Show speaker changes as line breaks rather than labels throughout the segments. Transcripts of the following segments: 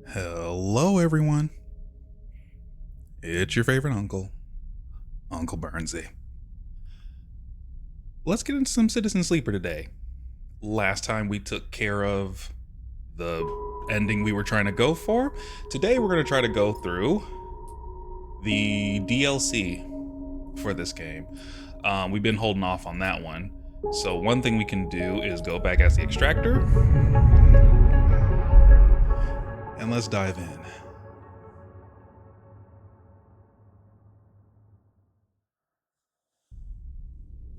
Hello, everyone. It's your favorite uncle, Uncle Burnsy. Let's get into some Citizen Sleeper today. Last time we took care of the ending we were trying to go for. Today we're going to try to go through the DLC for this game. We've been holding off on that one. So one thing we can do is go back as the extractor. And let's dive in.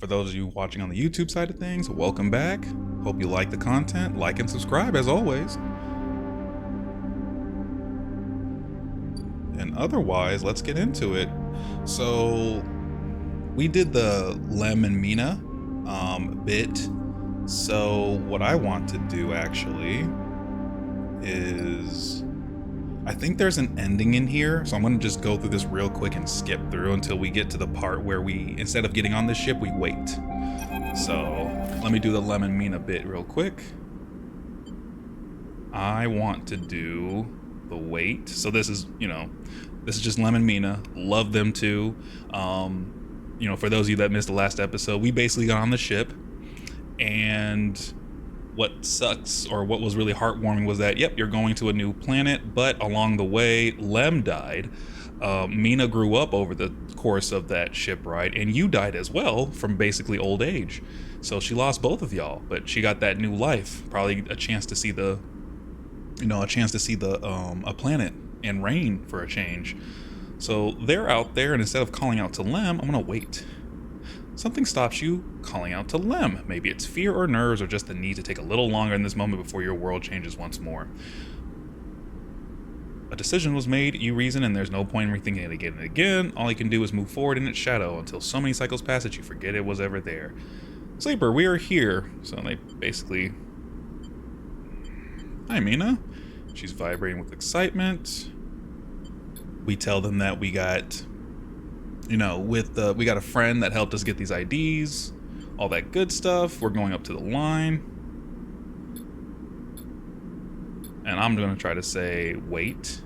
For those of you watching on the YouTube side of things, welcome back. Hope you like the content. Like and subscribe as always. And otherwise, let's get into it. So we did the Lem and Mina bit. So what I want to do actually is, I think there's an ending in here, so I'm going to just go through this real quick and skip through until we get to the part where we, instead of getting on the ship, we wait. So let me do the Lem and Mina bit real quick. I want to do the wait. So this is, this is just Lem and Mina. Love them too. For those of you that missed the last episode, we basically got on the ship, and what sucks, or what was really heartwarming, was that, yep, you're going to a new planet, but along the way, Lem died. Mina grew up over the course of that ship ride, and you died as well from basically old age. So she lost both of y'all, but she got that new life, probably a chance to see the, a planet and rain for a change. So they're out there, and instead of calling out to Lem, I'm gonna wait. Something stops you calling out to Lem. Maybe it's fear or nerves, or just the need to take a little longer in this moment before your world changes once more. A decision was made, you reason, and there's no point in rethinking it again and again. All you can do is move forward in its shadow until so many cycles pass that you forget it was ever there. Sleeper, we are here. So they basically... Hi, Mina. She's vibrating with excitement. We tell them that we got... we got a friend that helped us get these IDs, all that good stuff. We're going up to the line. And I'm going to try to say, wait.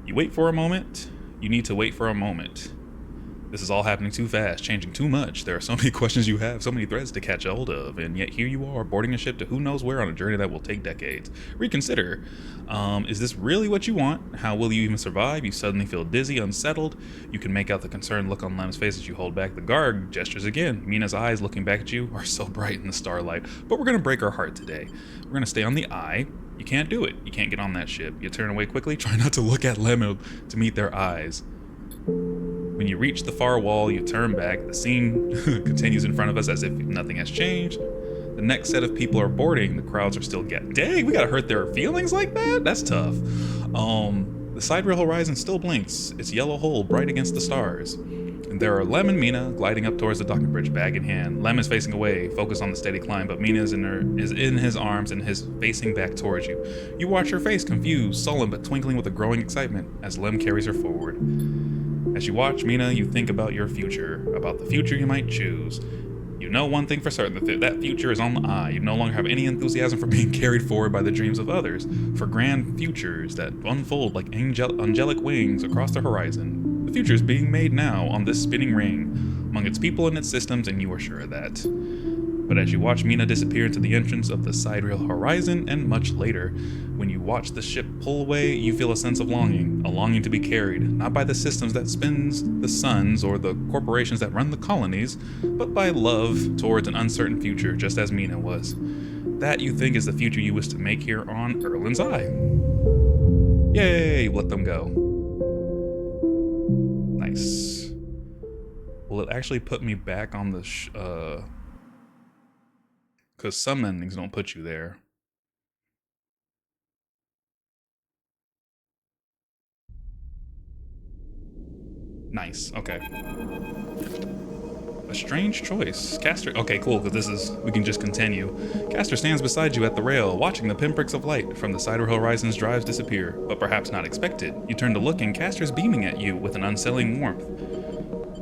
You wait for a moment. You need to wait for a moment. This is all happening too fast, changing too much. There are so many questions you have, so many threads to catch hold of, and yet here you are, boarding a ship to who knows where on a journey that will take decades. Reconsider. Is this really what you want? How will you even survive? You suddenly feel dizzy, unsettled. You can make out the concerned look on Lem's face as you hold back. The guard gestures again. Mina's eyes, looking back at you, are so bright in the starlight. But we're going to break our heart today. We're going to stay on the eye. You can't do it. You can't get on that ship. You turn away quickly. Try not to look at Lem to meet their eyes. When you reach the far wall, you turn back. The scene continues in front of us as if nothing has changed. The next set of people are boarding. The crowds are still getting... Dang, we gotta hurt their feelings like that? That's tough. The sidereal horizon still blinks, its yellow hole bright against the stars. And there are Lem and Mina gliding up towards the docking bridge, bag in hand. Lem is facing away, focused on the steady climb, but Mina is in his arms and is facing back towards you. You watch her face, confused, sullen, but twinkling with a growing excitement as Lem carries her forward. As you watch Mina, you think about your future, about the future you might choose. You know one thing for certain, that future is on the eye. You no longer have any enthusiasm for being carried forward by the dreams of others, for grand futures that unfold like angelic wings across the horizon. The future is being made now on this spinning ring, among its people and its systems, and you are sure of that. But as you watch Mina disappear into the entrance of the sidereal horizon, and much later, when you watch the ship pull away, you feel a sense of longing, a longing to be carried, not by the systems that spins the suns or the corporations that run the colonies, but by love towards an uncertain future, just as Mina was. That, you think, is the future you wish to make here on Erlin's Eye. Yay, let them go. Nice. Will it actually put me back on the because some endings don't put you there. Nice, okay. A strange choice. Caster. Okay, cool, because we can just continue. Caster stands beside you at the rail, watching the pinpricks of light from the Cider Horizon's drives disappear, but perhaps not expected. You turn to look and Caster's beaming at you with an unsettling warmth.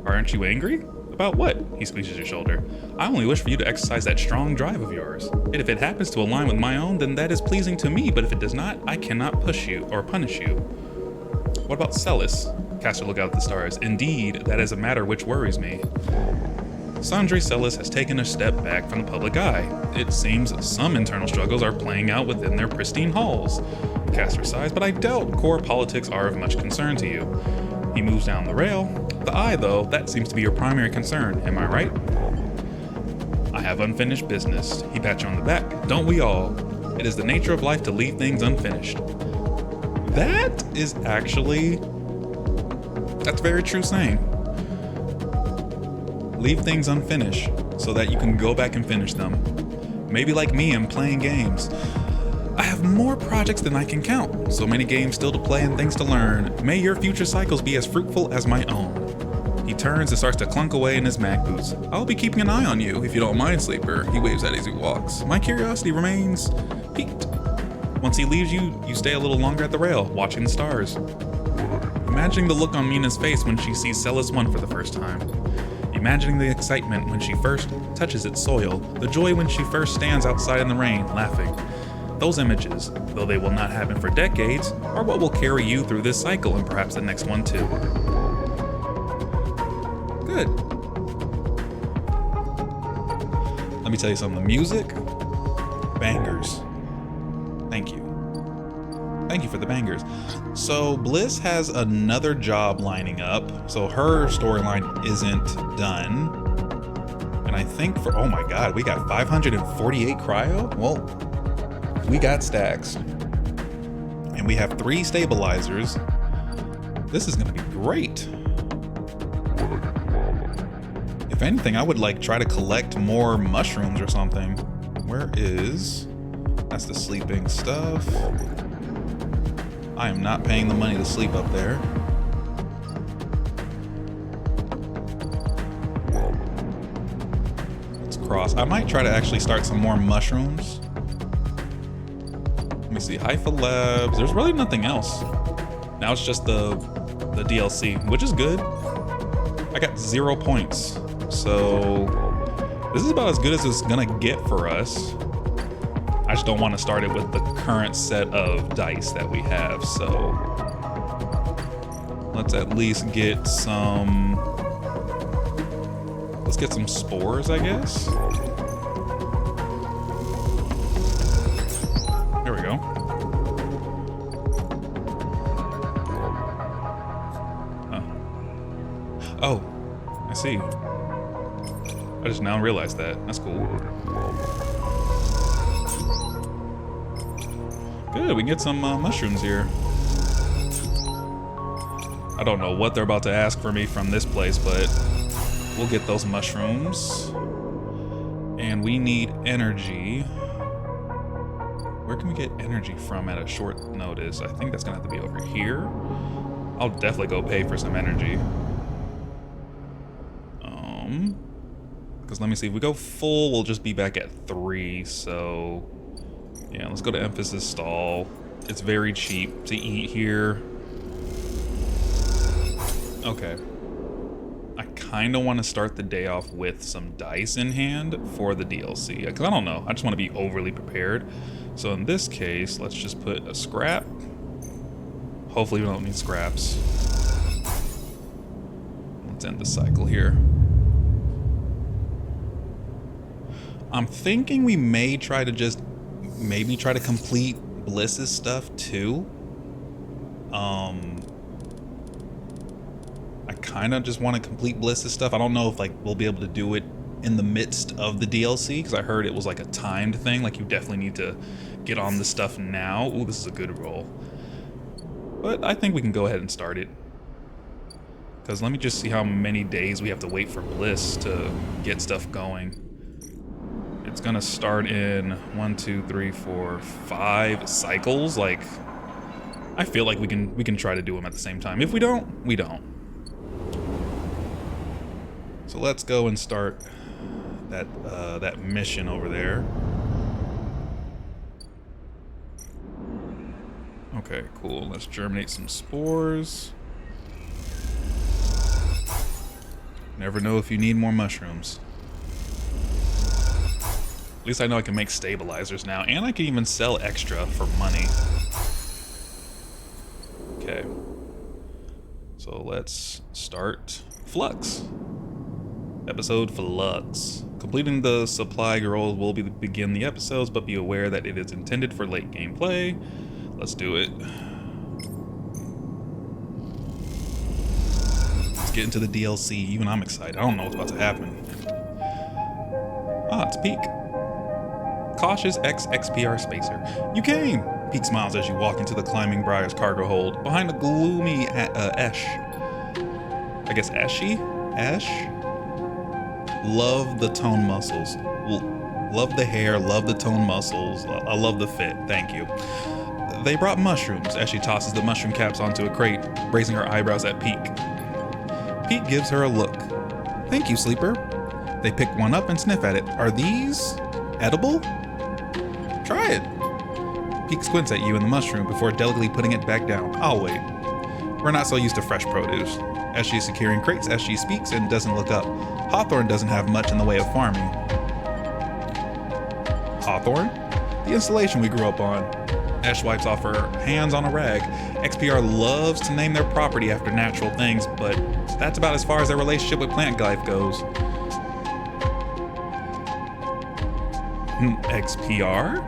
Aren't you angry? About what? He squeezes your shoulder. I only wish for you to exercise that strong drive of yours. And if it happens to align with my own, then that is pleasing to me, but if it does not, I cannot push you or punish you. What about Celis? Caster looked out at the stars. Indeed, that is a matter which worries me. Sandri Celis has taken a step back from the public eye. It seems some internal struggles are playing out within their pristine halls. Caster sighs, but I doubt core politics are of much concern to you. He moves down the rail. The eye, though, that seems to be your primary concern, am I right? I have unfinished business. He pats you on the back. Don't we all? It is the nature of life to leave things unfinished. That is actually... That's a very true saying. Leave things unfinished so that you can go back and finish them. Maybe like me, I'm playing games. I have more projects than I can count. So many games still to play and things to learn. May your future cycles be as fruitful as my own. He turns and starts to clunk away in his mag boots. I'll be keeping an eye on you if you don't mind, Sleeper. He waves at as he walks. My curiosity remains piqued. Once he leaves you, you stay a little longer at the rail, watching the stars. Imagining the look on Mina's face when she sees Celis 1 for the first time. Imagining the excitement when she first touches its soil, the joy when she first stands outside in the rain, laughing. Those images, though they will not happen for decades, are what will carry you through this cycle and perhaps the next one too. Good. Let me tell you something, the music, bangers. Thank you. Thank you for the bangers. So Bliss has another job lining up. So her storyline isn't done. And I think oh my God, we got 548 cryo? Well, we got stacks. And we have 3 stabilizers. This is gonna be great. If anything, I would try to collect more mushrooms or something. Where is... That's the sleeping stuff. I am not paying the money to sleep up there. Let's cross. I might try to actually start some more mushrooms. Let me see. Hypha Labs. There's really nothing else. Now it's just the DLC, which is good. I got 0 points. So this is about as good as it's gonna get for us. I just don't want to start it with the current set of dice that we have, so let's at least get some... Let's get some spores, I guess. There we go. Oh, I see. I just now realized that. That's cool. Good, we can get some mushrooms here. I don't know what they're about to ask for me from this place, but we'll get those mushrooms. And we need energy. Where can we get energy from at a short notice? I think that's gonna have to be over here. I'll definitely go pay for some energy. Because let me see, if we go full, we'll just be back at 3, so... Yeah, let's go to Emphasis Stall. It's very cheap to eat here. Okay. I kind of want to start the day off with some dice in hand for the DLC. Because I don't know, I just want to be overly prepared. So in this case, let's just put a scrap. Hopefully we don't need scraps. Let's end the cycle here. I'm thinking we may try to just maybe try to complete Bliss's stuff too. I kind of just want to complete Bliss's stuff. I don't know if we'll be able to do it in the midst of the DLC, because I heard it was a timed thing. You definitely need to get on the stuff now. Ooh, this is a good roll. But I think we can go ahead and start it. Because let me just see how many days we have to wait for Bliss to get stuff going. It's gonna start in 1, 2, 3, 4, 5 cycles. I feel like we can try to do them at the same time. If we don't, we don't. So let's go and start that mission over there. Okay, cool. Let's germinate some spores. Never know if you need more mushrooms. At least I know I can make stabilizers now, and I can even sell extra for money. Okay. So let's start Flux. Episode Flux. Completing the supply goal will begin the episodes, but be aware that it is intended for late gameplay. Let's do it. Let's get into the DLC. Even I'm excited. I don't know what's about to happen. Ah, it's Peak. Cautious XPR Spacer. You came! Peak smiles as you walk into the Climbing Briar's cargo hold. Behind a gloomy Ash. I guess Ashy? Ash? Love the tone muscles. Love the hair, love the tone muscles. I love the fit. Thank you. They brought mushrooms as she tosses the mushroom caps onto a crate, raising her eyebrows at Peak. Peak gives her a look. Thank you, Sleeper. They pick one up and sniff at it. Are these edible? Try it. Peak squints at you and the mushroom before delicately putting it back down. I'll wait. We're not so used to fresh produce. As she's securing crates as she speaks and doesn't look up, Hawthorne doesn't have much in the way of farming. Hawthorne? The installation we grew up on. Ash wipes off her hands on a rag. XPR loves to name their property after natural things, but that's about as far as their relationship with plant life goes. XPR?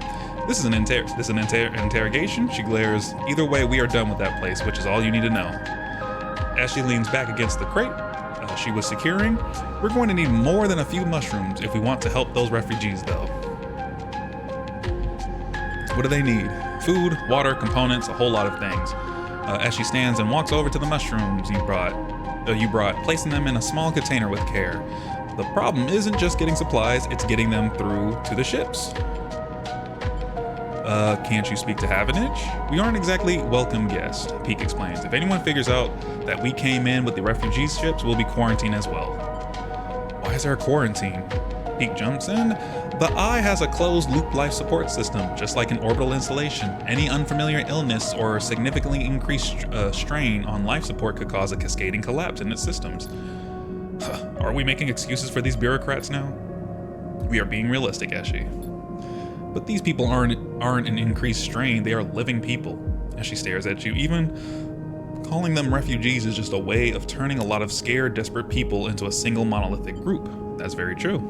This is an interrogation? She glares. Either way, we are done with that place, which is all you need to know. As she leans back against the crate she was securing, we're going to need more than a few mushrooms if we want to help those refugees, though. What do they need? Food, water, components, a whole lot of things. As she stands and walks over to the mushrooms you brought, placing them in a small container with care. The problem isn't just getting supplies, it's getting them through to the ships. Can't you speak to Havenage? We aren't exactly welcome guests, Peak explains. If anyone figures out that we came in with the refugee ships, we'll be quarantined as well. Why is there a quarantine? Peak jumps in. The Eye has a closed-loop life support system, just like an orbital installation. Any unfamiliar illness or significantly increased strain on life support could cause a cascading collapse in its systems. Are we making excuses for these bureaucrats now? We are being realistic, Eshi. But these people aren't an increased strain, they are living people. As she stares at you, even calling them refugees is just a way of turning a lot of scared, desperate people into a single monolithic group. That's very true.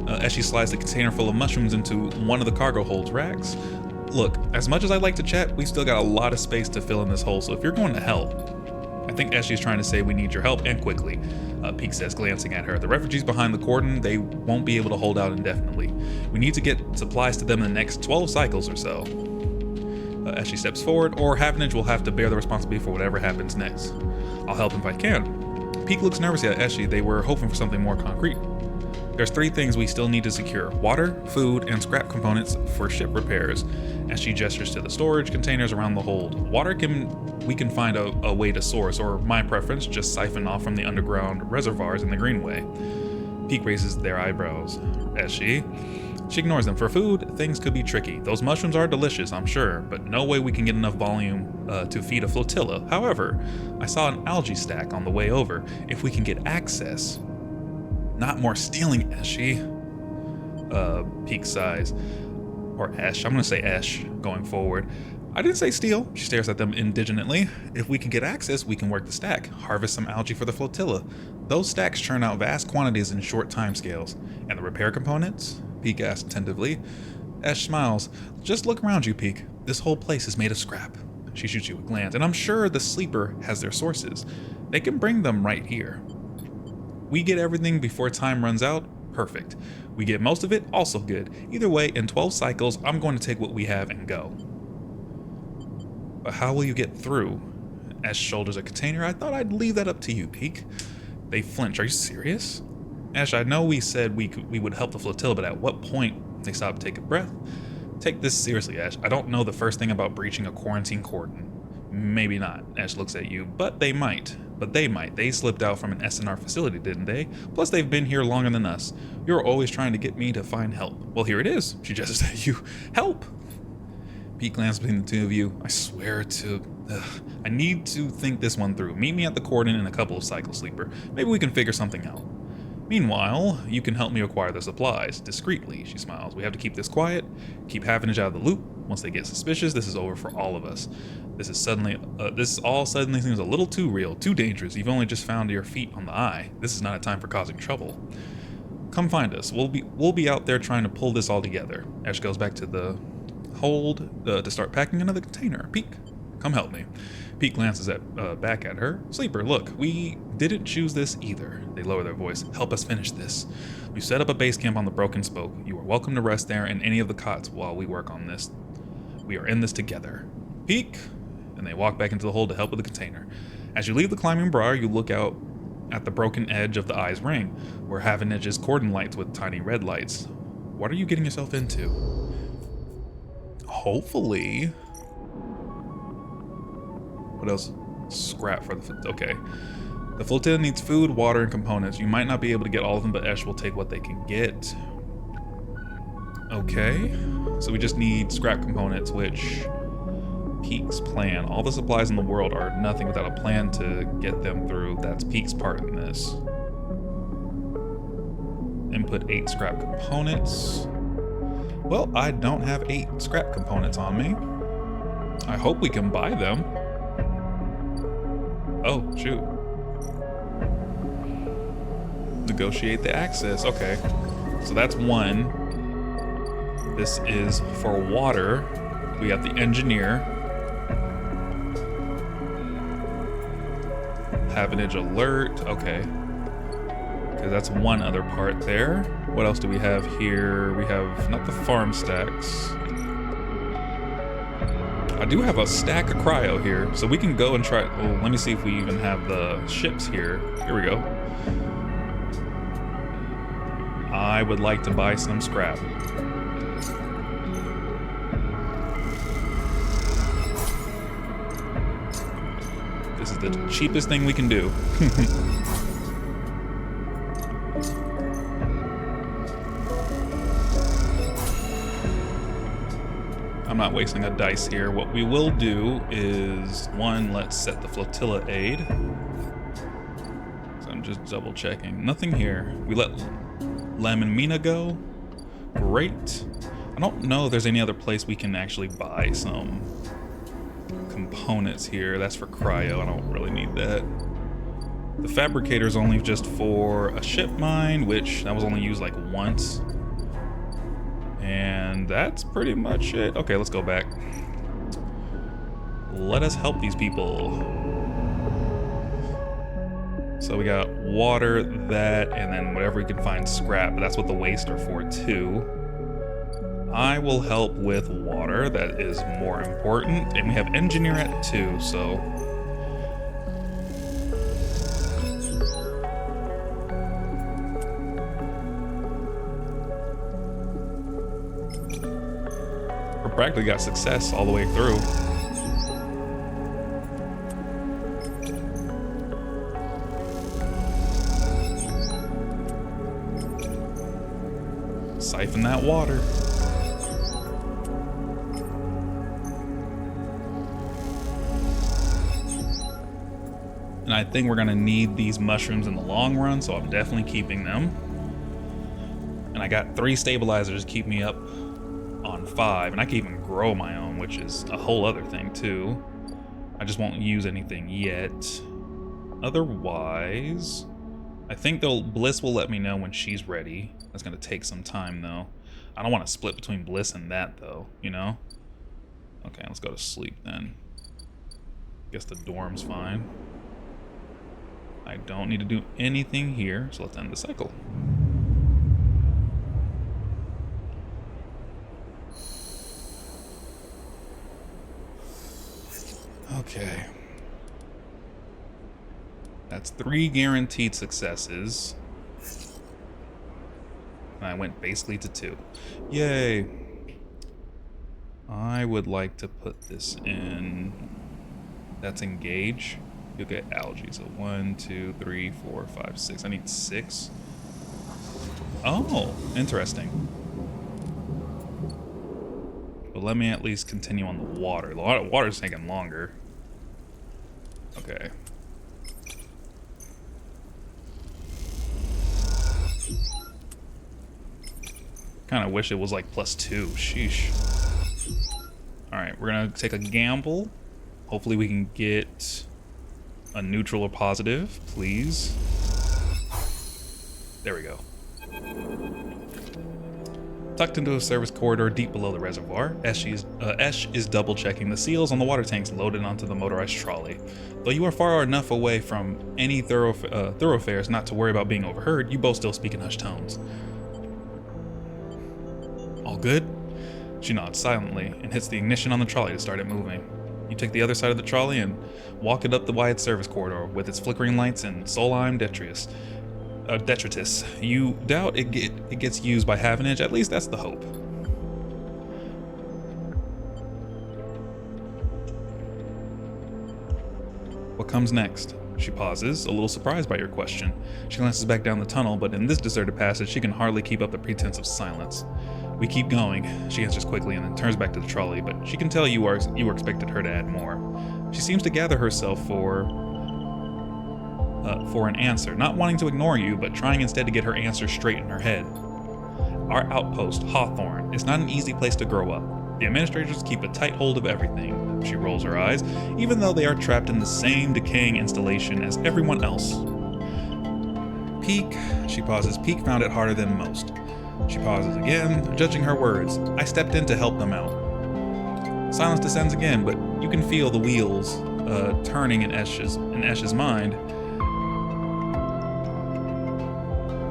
As she slides the container full of mushrooms into one of the cargo holds racks. Look, as much as I'd like to chat, we've still got a lot of space to fill in this hole, so if you're going to help, I think Eshi's trying to say we need your help, and quickly. Peak says, glancing at her. The refugees behind the cordon, they won't be able to hold out indefinitely. We need to get supplies to them in the next 12 cycles or so. As she steps forward, or Havenage will have to bear the responsibility for whatever happens next. I'll help if I can. Peak looks nervous at Eshi. They were hoping for something more concrete. There's 3 things we still need to secure: water, food, and scrap components for ship repairs. As she gestures to the storage containers around the hold. Water we can find a way to source, or my preference, just siphon off from the underground reservoirs in the Greenway. Peak raises their eyebrows. As she ignores them. For food, things could be tricky. Those mushrooms are delicious, I'm sure, but no way we can get enough volume to feed a flotilla. However, I saw an algae stack on the way over. If we can get access. Not more stealing, Eshi. Peak sighs. Or Ash. I'm gonna say Ash going forward. I didn't say steal. She stares at them indignantly. If we can get access, we can work the stack. Harvest some algae for the flotilla. Those stacks churn out vast quantities in short timescales. And the repair components? Peak asks attentively. Ash smiles. Just look around you, Peak. This whole place is made of scrap. She shoots you a glance. And I'm sure the Sleeper has their sources. They can bring them right here. We get everything before time runs out? Perfect. We get most of it? Also good. Either way, in 12 cycles, I'm going to take what we have and go. But how will you get through? Ash shoulders a container. I thought I'd leave that up to you, Peak. They flinch. Are you serious? Ash, I know we said we would help the flotilla, but at what point? They stop, take a breath. Take this seriously, Ash. I don't know the first thing about breaching a quarantine cordon. Maybe not. Ash looks at you, but they might. but they might. They slipped out from an SNR facility, didn't they? Plus, they've been here longer than us. You're always trying to get me to find help. Well, here it is. She gestures at you. Help! Pete glanced between the two of you. I swear to... I need to think this one through. Meet me at the Cordon in a couple of cycles, Sleeper. Maybe we can figure something out. Meanwhile, you can help me acquire the supplies. Discreetly, she smiles. We have to keep this quiet. Keep Havenage out of the loop. Once they get suspicious, this is over for all of us. This all suddenly seems a little too real, too dangerous. You've only just found your feet on the eye. This is not a time for causing trouble. Come find us. We'll be out there trying to pull this all together. Ash goes back to the hold to start packing another container. Peek, come help me. Pete glances back at her. Sleeper, look, we didn't choose this either. They lower their voice. Help us finish this. We set up a base camp on the Broken Spoke. You are welcome to rest there in any of the cots while we work on this. We are in this together. Peek, and they walk back into the hold to help with the container. As you leave the climbing briar, you look out at the broken edge of the eye's ring, where Havanage's cordon lights with tiny red lights. What are you getting yourself into? Hopefully. What else? Scrap for the... Okay. The flotilla needs food, water, and components. You might not be able to get all of them, but Esh will take what they can get. Okay. So we just need scrap components, which... Peek's plan. All the supplies in the world are nothing without a plan to get them through. That's Peek's part in this. Input 8 scrap components. Well, I don't have 8 scrap components on me. I hope we can buy them. Oh, shoot. Negotiate the access. Okay. So that's 1. This is for water. We have the engineer. Havenage alert. Okay. Okay, that's 1 other part there. What else do we have here? We have not the farm stacks. I do have a stack of cryo here, so we can go and try. Oh, let me see if we even have the ships here. Here we go. I would like to buy some scrap. This is the cheapest thing we can do. I'm not wasting a dice here. What we will do is, 1, let's set the flotilla aid. So I'm just double checking. Nothing here. We let Lem and Mina go. Great. I don't know if there's any other place we can actually buy some components here. That's for cryo. I don't really need that. The fabricator is only just for a ship mine, which that was only used like once. And that's pretty much it. Okay, let's go back. Let us help these people. So we got water, that, and then whatever we can find scrap. That's what the waste are for too. I will help with water. That is more important. And we have engineer at 2, so... we practically got success all the way through. Siphon that water. And I think we're gonna need these mushrooms in the long run, so I'm definitely keeping them. And I got 3 stabilizers to keep me up on 5, and I can even grow my own, which is a whole other thing too. I just won't use anything yet. Otherwise, I think Bliss will let me know when she's ready. That's gonna take some time though. I don't want to split between Bliss and that though, you know? Okay, let's go to sleep then. Guess the dorm's fine. I don't need to do anything here, so let's end the cycle. Okay. That's 3 guaranteed successes. And I went basically to 2. Yay. I would like to put this in. That's engage. You'll get algae. So 1, 2, 3, 4, 5, 6. I need 6. Oh, interesting. But let me at least continue on the water. The water's taking longer. Okay. Kind of wish it was like +2. Sheesh. Alright, we're gonna take a gamble. Hopefully we can get a neutral or positive, please. There we go. Tucked into a service corridor deep below the reservoir, Esh is double-checking the seals on the water tanks loaded onto the motorized trolley. Though you are far enough away from any thoroughfares not to worry about being overheard, you both still speak in hushed tones. All good? She nods silently and hits the ignition on the trolley to start it moving. You take the other side of the trolley and walk it up the wide service corridor with its flickering lights and soleim detritus. You doubt it gets used by half an inch, at least that's the hope. What comes next? She pauses, a little surprised by your question. She glances back down the tunnel, but in this deserted passage, she can hardly keep up the pretense of silence. We keep going, she answers quickly and then turns back to the trolley, but she can tell you expected her to add more. She seems to gather herself for an answer, not wanting to ignore you, but trying instead to get her answer straight in her head. Our outpost, Hawthorne, is not an easy place to grow up. The administrators keep a tight hold of everything. She rolls her eyes, even though they are trapped in the same decaying installation as everyone else. Peak, she pauses, Peak found it harder than most. She pauses again, judging her words. I stepped in to help them out. Silence descends again, but you can feel the wheels turning in Esh's mind.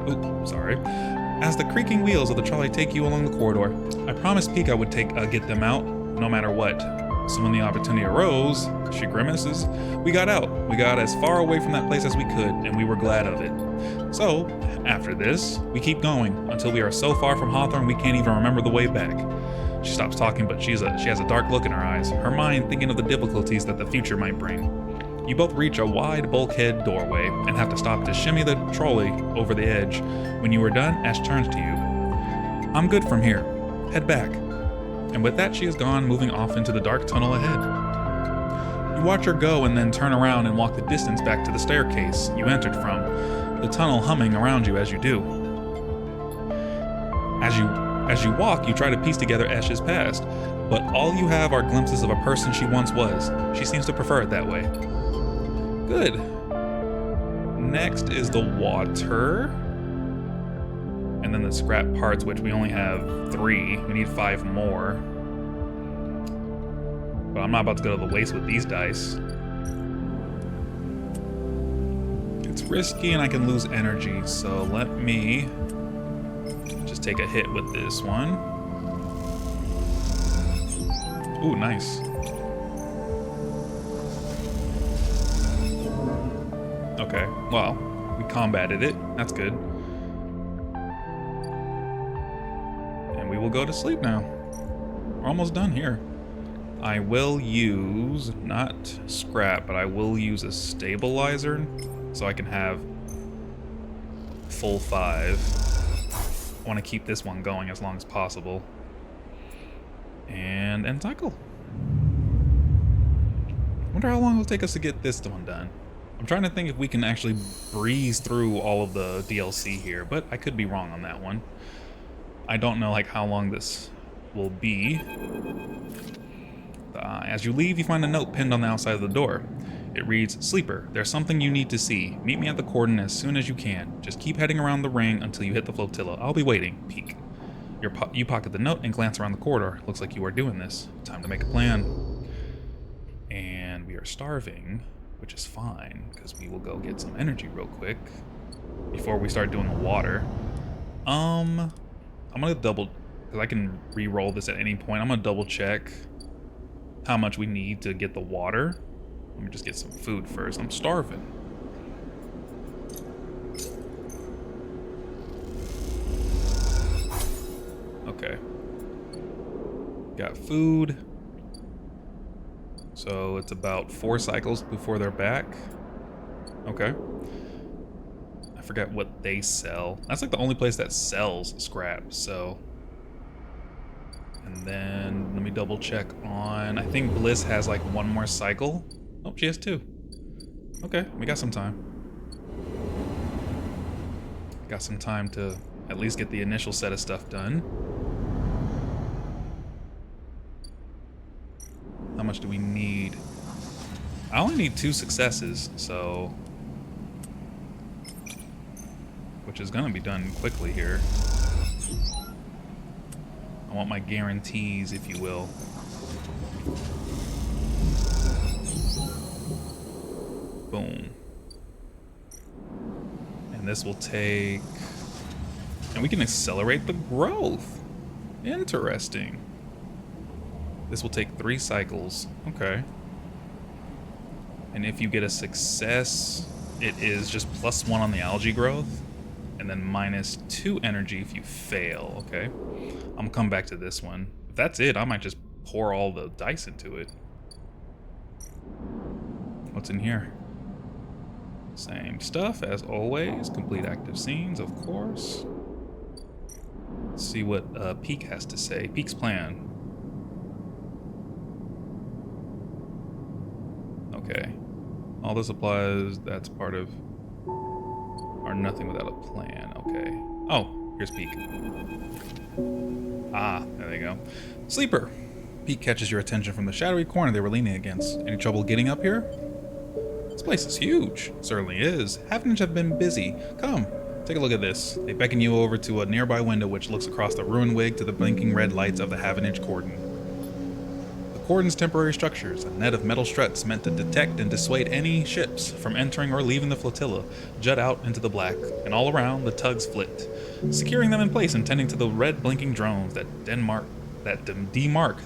Oops, sorry. As the creaking wheels of the trolley take you along the corridor, I promised Peak I would get them out, no matter what. So when the opportunity arose, she grimaces, we got out. We got as far away from that place as we could, and we were glad of it. So, after this, we keep going, until we are so far from Hawthorne we can't even remember the way back. She stops talking, but she has a dark look in her eyes, her mind thinking of the difficulties that the future might bring. You both reach a wide bulkhead doorway and have to stop to shimmy the trolley over the edge. When you are done, Ash turns to you. I'm good from here. Head back. And with that, she is gone, moving off into the dark tunnel ahead. You watch her go and then turn around and walk the distance back to the staircase you entered from, the tunnel humming around you as you do. As you walk, you try to piece together Ash's past, but all you have are glimpses of a person she once was. She seems to prefer it that way. Good. Next is the water. And then the scrap parts, which we only have 3. We need 5 more. But I'm not about to go to the waste with these dice. It's risky and I can lose energy, so let me just take a hit with this one. Ooh, nice. Okay, well, we combated it. That's good. And we will go to sleep now. We're almost done here. I will use, not scrap, but I will use a stabilizer so I can have full 5. I want to keep this one going as long as possible. And end cycle. Wonder how long it'll take us to get this one done. I'm trying to think if we can actually breeze through all of the DLC here, but I could be wrong on that one. I don't know like how long this will be. As you leave, you find a note pinned on the outside of the door. It reads, Sleeper, there's something you need to see. Meet me at the coordinates as soon as you can. Just keep heading around the ring until you hit the flotilla. I'll be waiting. Peek. You pocket the note and glance around the corridor. Looks like you are doing this. Time to make a plan. And we are starving, which is fine, because we will go get some energy real quick before we start doing the water. I'm gonna double, because I can re-roll this at any point. I'm gonna double check how much we need to get the water. Let me just get some food first. I'm starving. Okay. Got food. So it's about 4 cycles before they're back. Okay. I forget what they sell. That's like the only place that sells scrap, so. And then let me double check on, I think Bliss has like 1 more cycle. Oh, she has 2. Okay, we got some time. Got some time to at least get the initial set of stuff done. How much do we need? I only need 2 successes, so... which is gonna be done quickly here. I want my guarantees, if you will. Boom. And this will take... and we can accelerate the growth. Interesting. This will take 3 cycles. Okay. And if you get a success, it is just +1 on the algae growth. And then -2 energy if you fail. Okay. I'm gonna come back to this one. If that's it, I might just pour all the dice into it. What's in here? Same stuff as always. Complete active scenes, of course. Let's see what Peak has to say. Peak's plan. Okay. All the supplies, that's part of... are nothing without a plan. Okay. Oh, here's Peak. Ah, there they go. Sleeper. Peak catches your attention from the shadowy corner they were leaning against. Any trouble getting up here? This place is huge. It certainly is. Haven't have been busy. Come, take a look at this. They beckon you over to a nearby window which looks across the ruined wig to the blinking red lights of the Havenage cordon. The cordon's temporary structures, a net of metal struts meant to detect and dissuade any ships from entering or leaving the flotilla, jut out into the black, and all around the tugs flit, securing them in place and tending to the red blinking drones that demark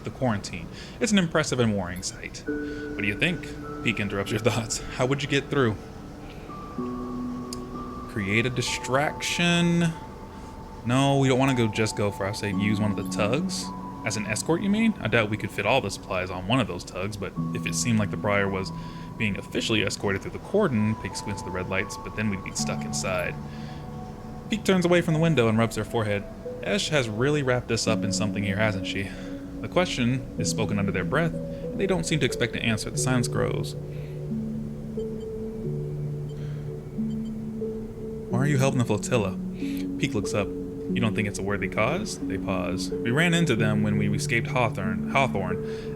the quarantine. It's an impressive and worrying sight. What do you think? Peak interrupts your thoughts. How would you get through? Create a distraction. No, we don't want to just go for, I say, use one of the tugs. As an escort, you mean? I doubt we could fit all the supplies on one of those tugs, but if it seemed like the Briar was being officially escorted through the cordon, Peak squints the red lights, but then we'd be stuck inside. Peak turns away from the window and rubs their forehead. Esh has really wrapped us up in something here, hasn't she? The question is spoken under their breath, and they don't seem to expect an answer. The silence grows. Why are you helping the flotilla? Peak looks up. You don't think it's a worthy cause? They pause. We ran into them when we escaped Hawthorne.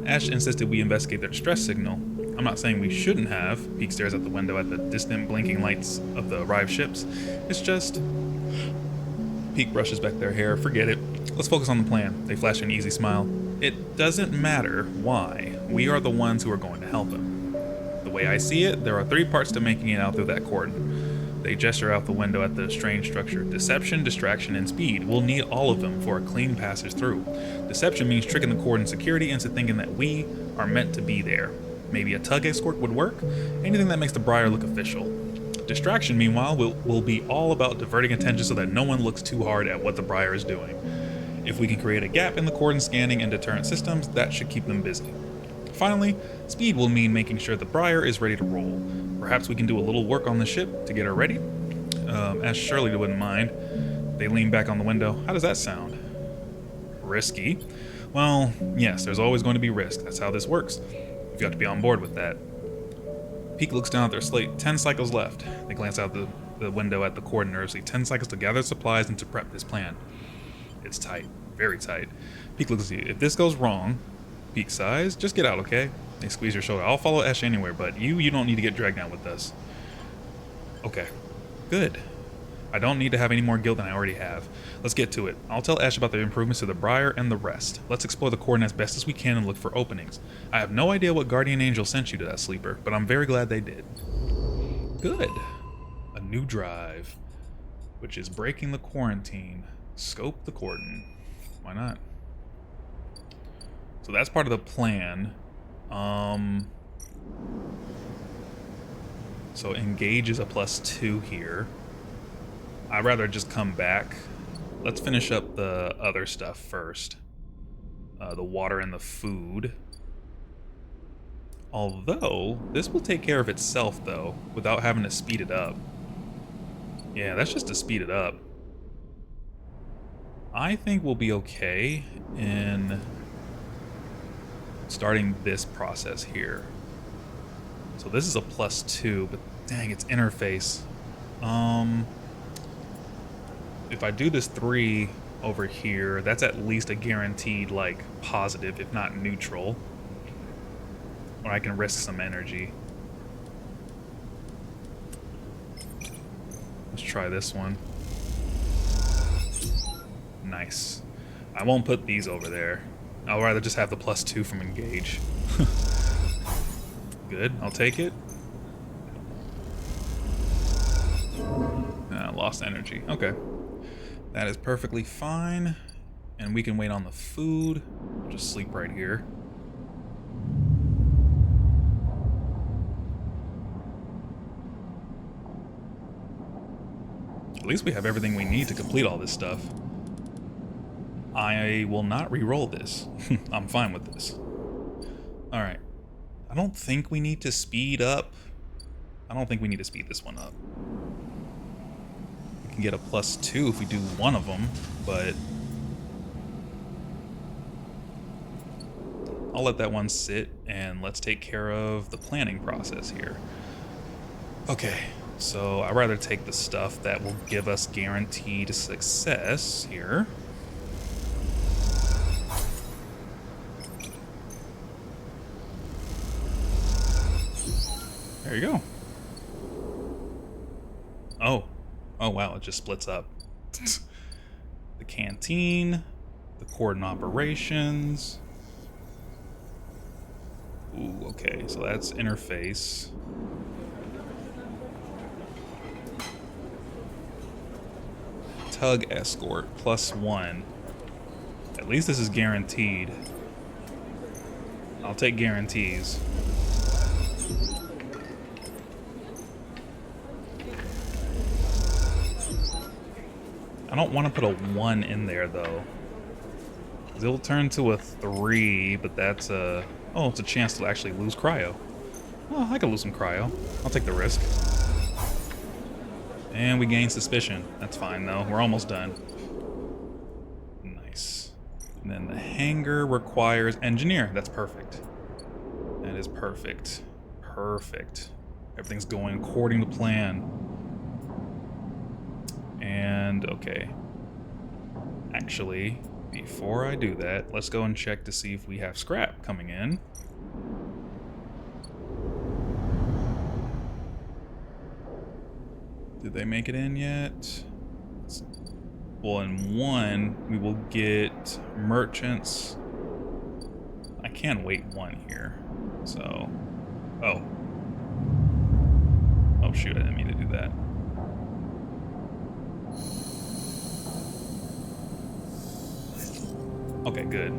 Ash insisted we investigate their distress signal. I'm not saying we shouldn't have. Peak stares out the window at the distant blinking lights of the arrived ships. It's just... Peak brushes back their hair. Forget it. Let's focus on the plan. They flash an easy smile. It doesn't matter why. We are the ones who are going to help him. The way I see it, there are 3 parts to making it out through that cordon. They gesture out the window at the strange structure. Deception, distraction, and speed. We'll need all of them for a clean passage through. Deception means tricking the cordon security into thinking that we are meant to be there. Maybe a tug escort would work. Anything that makes the Briar look official. Distraction, meanwhile, will be all about diverting attention so that no one looks too hard at what the Briar is doing. If we can create a gap in the cordon scanning and deterrent systems, that should keep them busy. Finally, speed will mean making sure the Briar is ready to roll. Perhaps we can do a little work on the ship to get her ready. As Shirley wouldn't mind. They lean back on the window. How does that sound? Risky? Well, yes, there's always going to be risk. That's how this works. You've got to be on board with that. Peak looks down at their slate. 10 cycles left. They glance out the window at the cordon nervously. 10 cycles to gather supplies and to prep this plan. It's tight. Very tight. Peak looks at you. If this goes wrong, Peak sighs, just get out, okay? They squeeze your shoulder. I'll follow Ash anywhere, but you don't need to get dragged down with us. Okay. Good. I don't need to have any more guilt than I already have. Let's get to it. I'll tell Ash about the improvements to the Briar and the rest. Let's explore the cordon as best as we can and look for openings. I have no idea what guardian angel sent you to that sleeper, but I'm very glad they did. Good. A new drive, which is breaking the quarantine. Scope the cordon. Why not? So that's part of the plan. So engage is a +2 here. I'd rather just come back. Let's finish up the other stuff first. The water and the food. Although, this will take care of itself, though, without having to speed it up. Yeah, that's just to speed it up. I think we'll be okay in starting this process here. So this is a +2, but dang, it's interface. If I do this 3 over here, that's at least a guaranteed, like, positive, if not neutral. Or I can risk some energy. Let's try this one. Nice. I won't put these over there. I'll rather just have the +2 from engage. Good, I'll take it. Lost energy. Okay. That is perfectly fine. And we can wait on the food. I'll just sleep right here. At least we have everything we need to complete all this stuff. I will not re-roll this. I'm fine with this. Alright. I don't think we need to speed up. I don't think we need to speed this one up. We can get a +2 if we do one of them, but I'll let that one sit, and let's take care of the planning process here. Okay, so I'd rather take the stuff that will give us guaranteed success here. There you go. Oh wow, it just splits up. The canteen, the cordon operations. Ooh, okay, so that's interface. Tug escort, +1. At least this is guaranteed. I'll take guarantees. I don't want to put a 1 in there, though. It'll turn to a 3, but that's a... Oh, it's a chance to actually lose cryo. Oh, I could lose some cryo. I'll take the risk. And we gain suspicion. That's fine, though. We're almost done. Nice. And then the hangar requires engineer. That's perfect. That is perfect. Perfect. Everything's going according to plan. And, okay. Actually, before I do that, let's go and check to see if we have scrap coming in. Did they make it in yet? Well, in 1, we will get merchants. I can wait 1 here. So, oh. Oh shoot, I didn't mean to do that. Okay, good.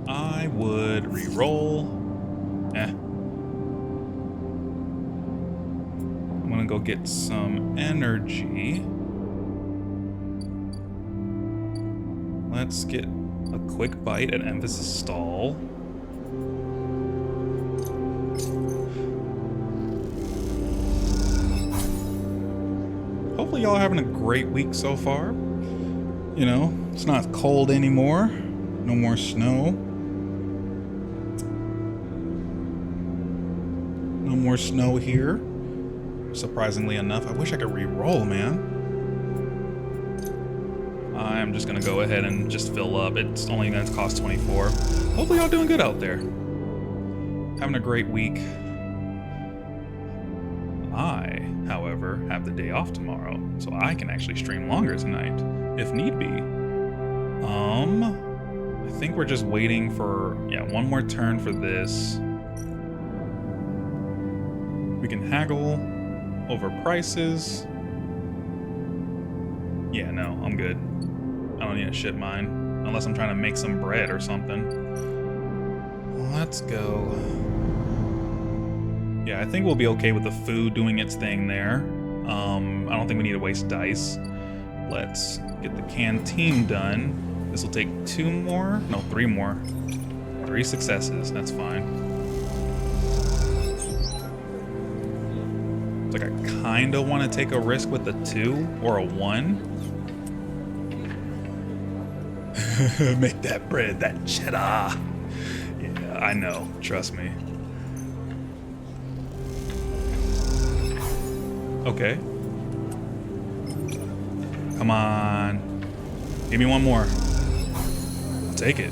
I would re-roll. I'm gonna go get some energy. Let's get a quick bite at emphasis stall. Hopefully y'all are having a great week so far. You know, it's not cold anymore. No more snow. No more snow here. Surprisingly enough, I wish I could re-roll, man. I'm just gonna go ahead and just fill up. It's only gonna cost 24. Hopefully y'all doing good out there. Having a great week. I, however, have the day off tomorrow, so I can actually stream longer tonight, if need be. I think we're just waiting for, yeah, one more turn for this. We can haggle over prices. Yeah, no, I'm good. I don't need a shit mine, unless I'm trying to make some bread or something. Let's go. Yeah, I think we'll be okay with the food doing its thing there. I don't think we need to waste dice. Let's get the canteen done. This will take 2 more? No, 3 more. 3 successes. That's fine. It's like I kind of want to take a risk with a 2 or a 1. Make that bread, that cheddar. Yeah, I know. Trust me. Okay. Come on. Give me one more. I'll take it.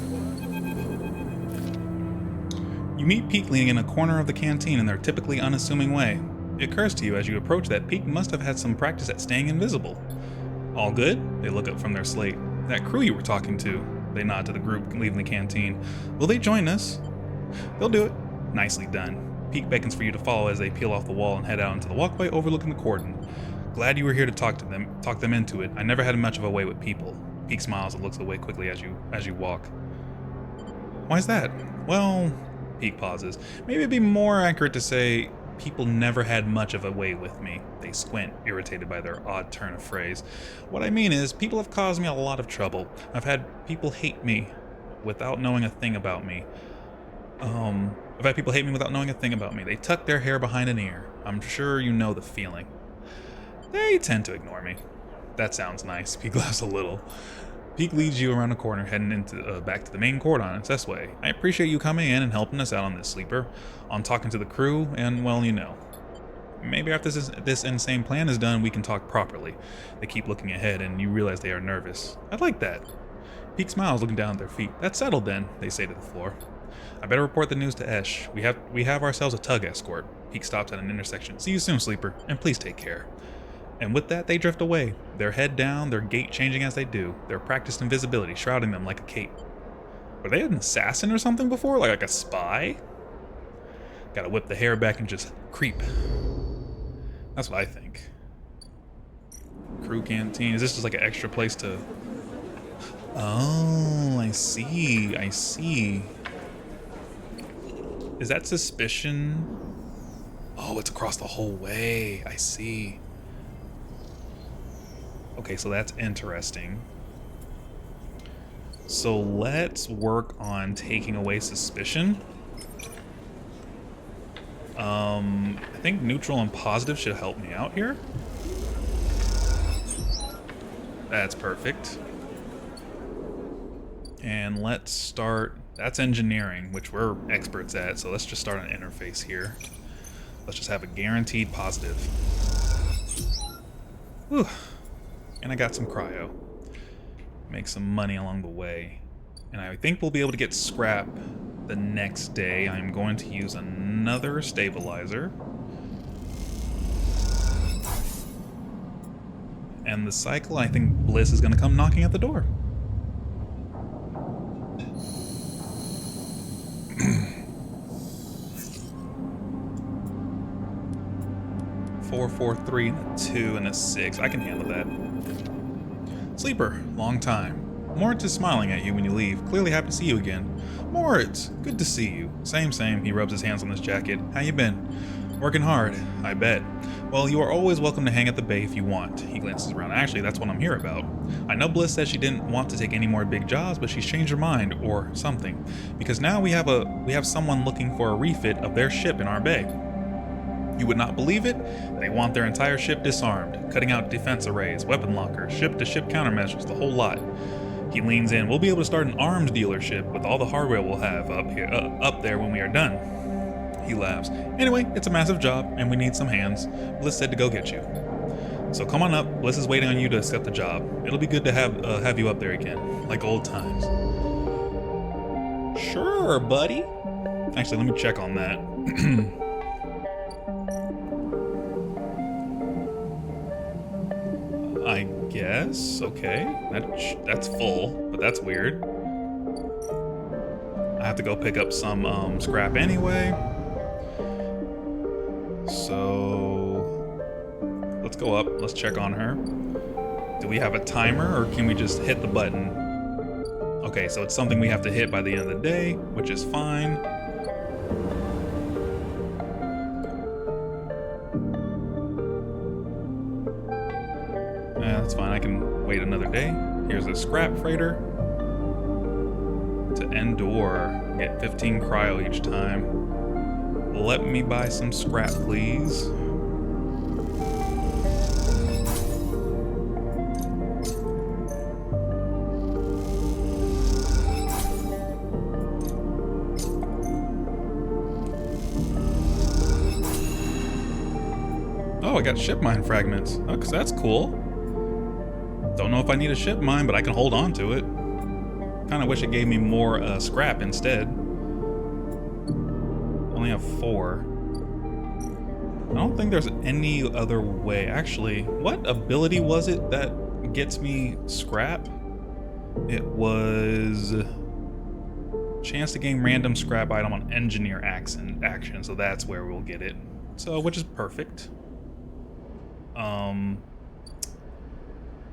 You meet Peak leaning in a corner of the canteen in their typically unassuming way. It occurs to you as you approach that Peak must have had some practice at staying invisible. All good? They look up from their slate. That crew you were talking to. They nod to the group leaving the canteen. Will they join us? They'll do it. Nicely done. Peak beckons for you to follow as they peel off the wall and head out into the walkway overlooking the cordon. Glad you were here to talk them into it. I never had much of a way with people. Peak smiles and looks away quickly as you walk. Why's that? Well, Peak pauses. Maybe it'd be more accurate to say people never had much of a way with me. They squint, irritated by their odd turn of phrase. What I mean is, people have caused me a lot of trouble. I've had people hate me without knowing a thing about me. I've had people hate me without knowing a thing about me. They tuck their hair behind an ear. I'm sure you know the feeling. They tend to ignore me. That sounds nice. Peak laughs a little. Peak leads you around a corner, heading into back to the main cordon on this way. I appreciate you coming in and helping us out on this, sleeper. On talking to the crew, and well, you know. Maybe after this insane plan is done, we can talk properly. They keep looking ahead, and you realize they are nervous. I'd like that. Peak smiles, looking down at their feet. That's settled then, they say to the floor. I better report the news to Esh. We have ourselves a tug escort. Peak stops at an intersection. See you soon, sleeper, and please take care. And with that, they drift away, their head down, their gait changing as they do, their practiced invisibility shrouding them like a cape. Were they an assassin or something before? Like a spy? Gotta whip the hair back and just creep. That's what I think. Crew canteen. Is this just like an extra place to... Oh, I see. I see. Is that suspicion? Oh, it's across the whole way. I see. Okay, so that's interesting. So let's work on taking away suspicion. I think neutral and positive should help me out here. That's perfect. And let's start, that's engineering, which we're experts at, so let's just start an interface here. Let's just have a guaranteed positive. Whew. And I got some cryo. Make some money along the way. And I think we'll be able to get scrap the next day. I'm going to use another stabilizer. And the cycle, I think Bliss is going to come knocking at the door. Four, 4, 3, and a 2, and a 6. I can handle that. Sleeper, long time. Moritz is smiling at you when you leave. Clearly happy to see you again. Moritz, good to see you. Same, same. He rubs his hands on his jacket. How you been? Working hard, I bet. Well, you are always welcome to hang at the bay if you want. He glances around. Actually, that's what I'm here about. I know Bliss said she didn't want to take any more big jobs, but she's changed her mind, or something. Because now we have someone looking for a refit of their ship in our bay. You would not believe it? They want their entire ship disarmed, cutting out defense arrays, weapon lockers, ship-to-ship countermeasures, the whole lot. He leans in. We'll be able to start an arms dealership with all the hardware we'll have up there when we are done. He laughs. Anyway, it's a massive job, and we need some hands. Bliss said to go get you. So come on up. Bliss is waiting on you to accept the job. It'll be good to have you up there again, like old times. Sure, buddy. Actually, let me check on that. I guess. Okay. That's full, but that's weird. I have to go pick up some scrap anyway. So let's go up. Let's check on her. Do we have a timer, or can we just hit the button? Okay, so it's something we have to hit by the end of the day, which is fine. Yeah, that's fine. I can wait another day. Here's a scrap freighter. To endure. Get 15 cryo each time. Let me buy some scrap, please. Oh, I got ship mine fragments. Oh, 'cause that's cool. Don't know if I need a ship mine, but I can hold on to it. Kind of wish it gave me more scrap instead. Only have 4. I don't think there's any other way. Actually, what ability was it that gets me scrap? It was chance to gain random scrap item on engineer action, so that's where we'll get it. So, which is perfect.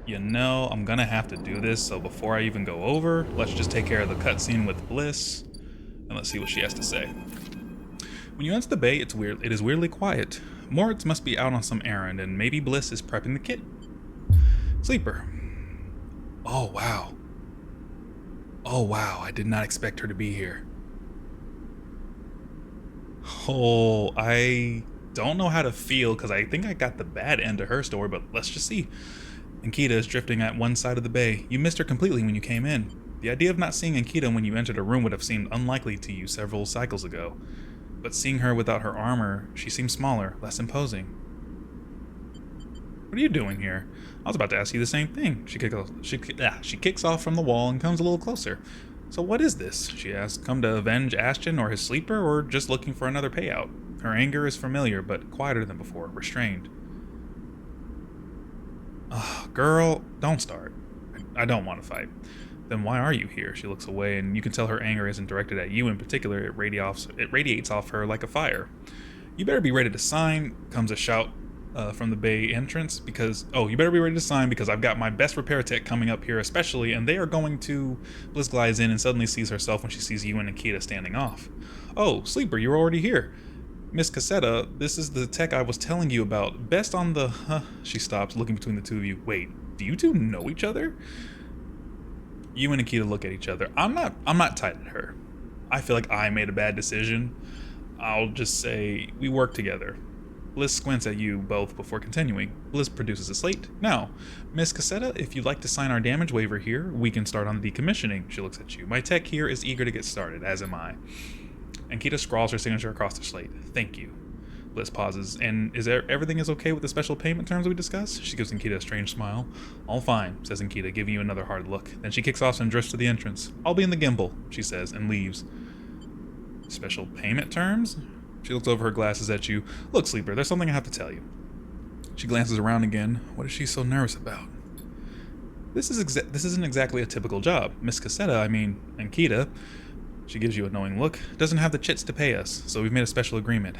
You know, I'm gonna have to do this, so before I even go over, let's just take care of the cutscene with Bliss, and let's see what she has to say. When you enter the bay, it is weirdly quiet. Moritz must be out on some errand, and maybe Bliss is prepping the kit. Sleeper. Oh, wow. Oh, wow, I did not expect her to be here. Oh, I don't know how to feel, because I think I got the bad end of her story, but let's just see. Ankita is drifting at one side of the bay. You missed her completely when you came in. The idea of not seeing Ankita when you entered a room would have seemed unlikely to you several cycles ago. But seeing her without her armor, she seems smaller, less imposing. What are you doing here? I was about to ask you the same thing. She kicks off from the wall and comes a little closer. So what is this? She asks. Come to avenge Ashton or his sleeper, or just looking for another payout? Her anger is familiar, but quieter than before, restrained. Girl, don't start. I don't want to fight. Then why are you here? She looks away, and you can tell her anger isn't directed at you in particular. It radiates off her like a fire. You better be ready to sign, comes a shout from the bay entrance, because, you better be ready to sign because I've got my best repair tech coming up here especially, and they are going to... Bliss glides in and suddenly sees herself when she sees you and Ankita standing off. Oh, Sleeper, you're already here. Miss Cassetta, this is the tech I was telling you about. Best on the... She stops, looking between the two of you. Wait, do you two know each other? You and Ankita look at each other. I'm not tied at her. I feel like I made a bad decision. I'll just say we work together. Bliss squints at you both before continuing. Bliss produces a slate. Now, Miss Cassetta, if you'd like to sign our damage waiver here, we can start on the decommissioning. She looks at you. My tech here is eager to get started, as am I. Ankita scrawls her signature across the slate. Thank you. Bliss pauses. And everything is okay with the special payment terms we discussed? She gives Ankita a strange smile. All fine, says Ankita, giving you another hard look. Then she kicks off and drifts to the entrance. I'll be in the gimbal, she says, and leaves. Special payment terms? She looks over her glasses at you. Look, Sleeper, there's something I have to tell you. She glances around again. What is she so nervous about? This isn't exactly a typical job. Miss Cassetta, Ankita, she gives you a knowing look, doesn't have the chits to pay us, so we've made a special agreement.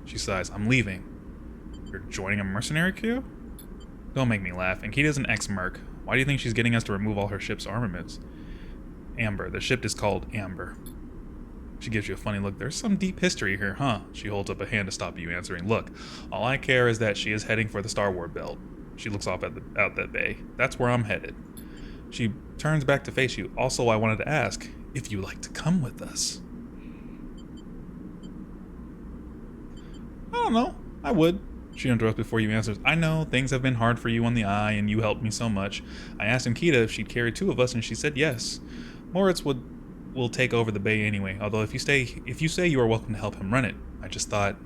She sighs. I'm leaving. You're joining a mercenary crew? Don't make me laugh. Ankita's an ex-merc. Why do you think she's getting us to remove all her ship's armaments? Amber. The ship is called Amber. She gives you a funny look. There's some deep history here, huh? She holds up a hand to stop you answering. Look, all I care is that she is heading for the Starward Belt. She looks off out that bay. That's where I'm headed. She turns back to face you. Also, I wanted to ask if you'd like to come with us. I don't know. I would. She interrupts before you answers. I know things have been hard for you on the eye, and you helped me so much. I asked Ankita if she'd carry 2 of us, and she said yes. Moritz will take over the bay anyway. Although if you say you are welcome to help him run it, I just thought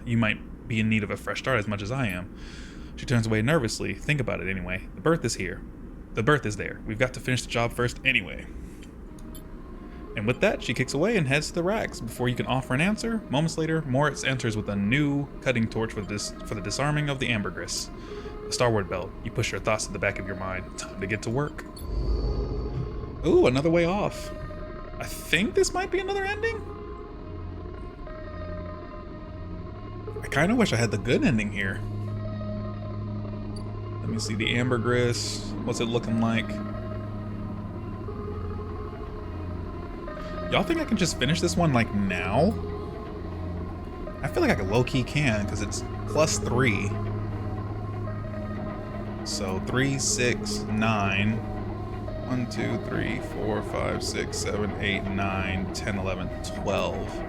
you might be in need of a fresh start as much as I am. She turns away nervously. Think about it anyway. The berth is here. The berth is there. We've got to finish the job first anyway. And with that, she kicks away and heads to the racks. Before you can offer an answer, moments later, Moritz enters with a new cutting torch for the disarming of the ambergris. The Starward Belt. You push your thoughts to the back of your mind. Time to get to work. Ooh, another way off. I think this might be another ending. I kind of wish I had the good ending here. Let me see the ambergris. What's it looking like? Y'all think I can just finish this one like now? I feel like I low-key can because it's +3. So 3, 6, 9. 1, 2, 3, 4, 5, 6, 7, 8, 9, 10, 11, 12.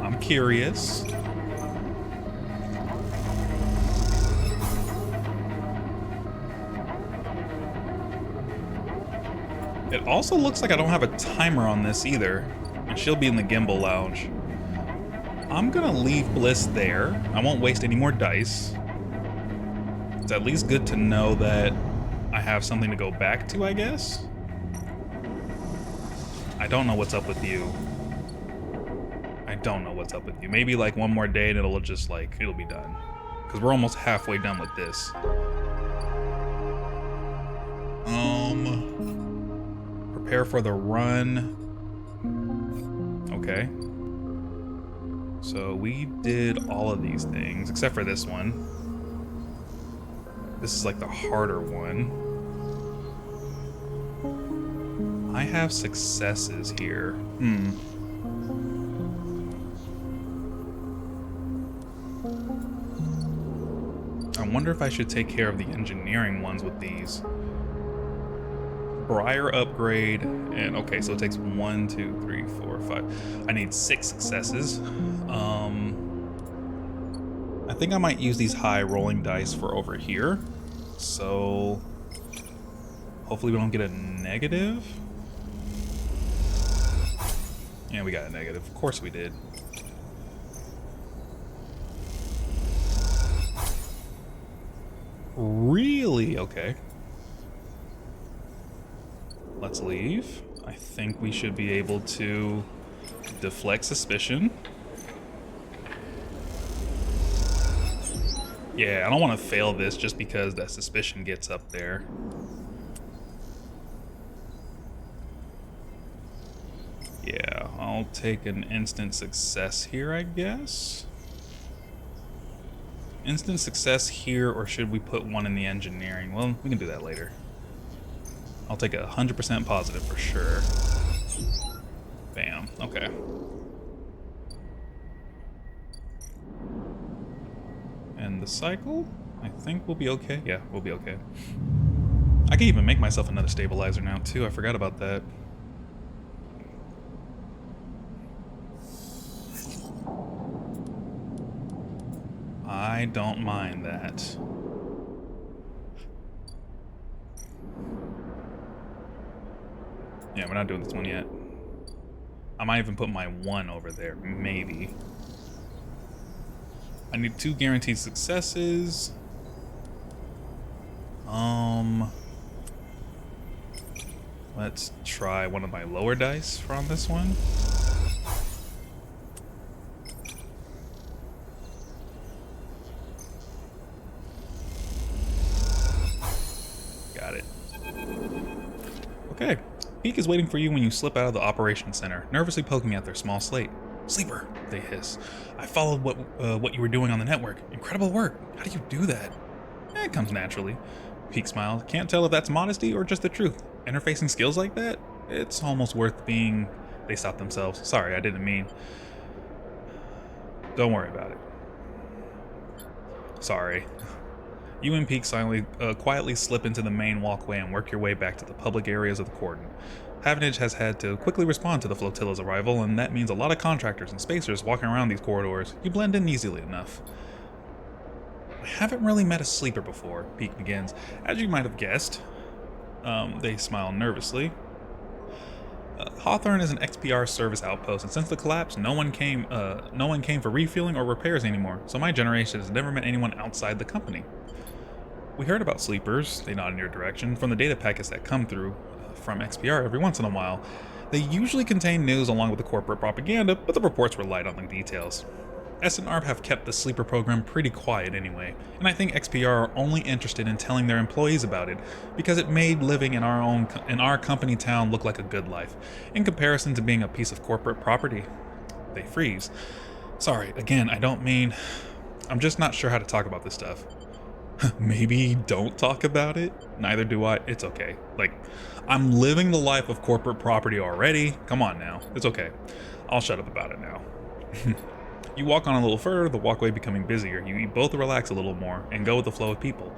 I'm curious. It also looks like I don't have a timer on this either, and she'll be in the gimbal lounge. I'm gonna leave Bliss there. I won't waste any more dice. It's at least good to know that I have something to go back to, I guess. I don't know what's up with you. I don't know what's up with you. Maybe like one more day and it'll just like, it'll be done. Because we're almost halfway done with this. Prepare for the run. Okay. So we did all of these things, except for this one. This is like the harder one. I have successes here. I wonder if I should take care of the engineering ones with these. Briar upgrade, and okay, so it takes 1, 2, 3, 4, 5. I need 6 successes. I think I might use these high rolling dice for over here. So hopefully we don't get a negative. Yeah, we got a negative. Of course we did. Really? Okay. Let's leave. I think we should be able to deflect suspicion. Yeah, I don't want to fail this just because that suspicion gets up there. Yeah, I'll take an instant success here, I guess. Instant success here, or should we put one in the engineering? Well, we can do that later. I'll take 100% positive for sure. Bam, okay. And the cycle, I think we'll be okay. Yeah, we'll be okay. I can even make myself another stabilizer now too. I forgot about that. I don't mind that. Yeah, we're not doing this one yet. I might even put my 1 over there, maybe. I need 2 guaranteed successes. Let's try one of my lower dice from this one. Got it. Okay. Peak is waiting for you when you slip out of the operations center, nervously poking at their small slate. Sleeper, they hiss. I followed what you were doing on the network. Incredible work. How do you do that? It comes naturally. Peak smiled. Can't tell if that's modesty or just the truth. Interfacing skills like that? It's almost worth being... They stopped themselves. Sorry, I didn't mean... Don't worry about it. Sorry. You and Peak quietly slip into the main walkway and work your way back to the public areas of the cordon. Havenage has had to quickly respond to the flotilla's arrival, and that means a lot of contractors and spacers walking around these corridors. You blend in easily enough. I haven't really met a sleeper before, Peak begins. As you might have guessed. They smile nervously. Hawthorne is an XPR service outpost, and since the collapse, no one came for refueling or repairs anymore, so my generation has never met anyone outside the company. We heard about sleepers, they nod in your direction, from the data packets that come through from XPR every once in a while. They usually contain news along with the corporate propaganda, but the reports were light on the details. S and ARP have kept the sleeper program pretty quiet anyway, and I think XPR are only interested in telling their employees about it because it made living in our company town look like a good life, in comparison to being a piece of corporate property. They freeze. Sorry, again, I don't mean... I'm just not sure how to talk about this stuff. Maybe don't talk about it? Neither do I. It's okay. Like, I'm living the life of corporate property already. Come on now. It's okay. I'll shut up about it now. You walk on a little further, the walkway becoming busier. You both relax a little more and go with the flow of people.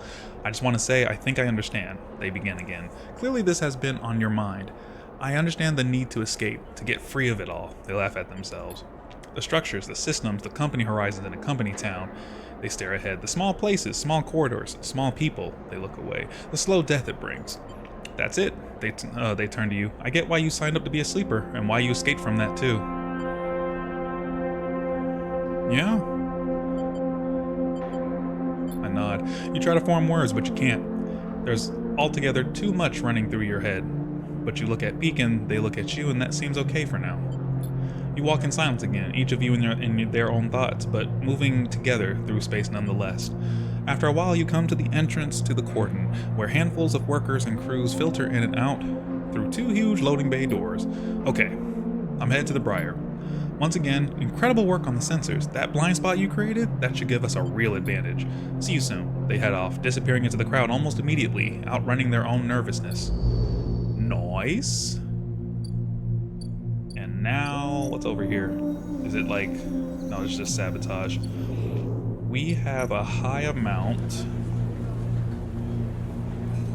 I just want to say, I think I understand. They begin again. Clearly this has been on your mind. I understand the need to escape, to get free of it all. They laugh at themselves. The structures, the systems, the company horizons in a company town. They stare ahead. The small places, small corridors, small people. They look away. The slow death it brings. That's it. They turn to you. I get why you signed up to be a sleeper, and why you escaped from that too. Yeah? I nod. You try to form words, but you can't. There's altogether too much running through your head. But you look at Beacon, they look at you, and that seems okay for now. You walk in silence again, each of you in their own thoughts, but moving together through space nonetheless. After a while, you come to the entrance to the cordon, where handfuls of workers and crews filter in and out through two huge loading bay doors. Okay, I'm headed to the Briar. Once again, incredible work on the sensors. That blind spot you created, that should give us a real advantage. See you soon. They head off, disappearing into the crowd almost immediately, outrunning their own nervousness. Nice. And now, what's over here? Is it like, no, it's just sabotage. We have a high amount.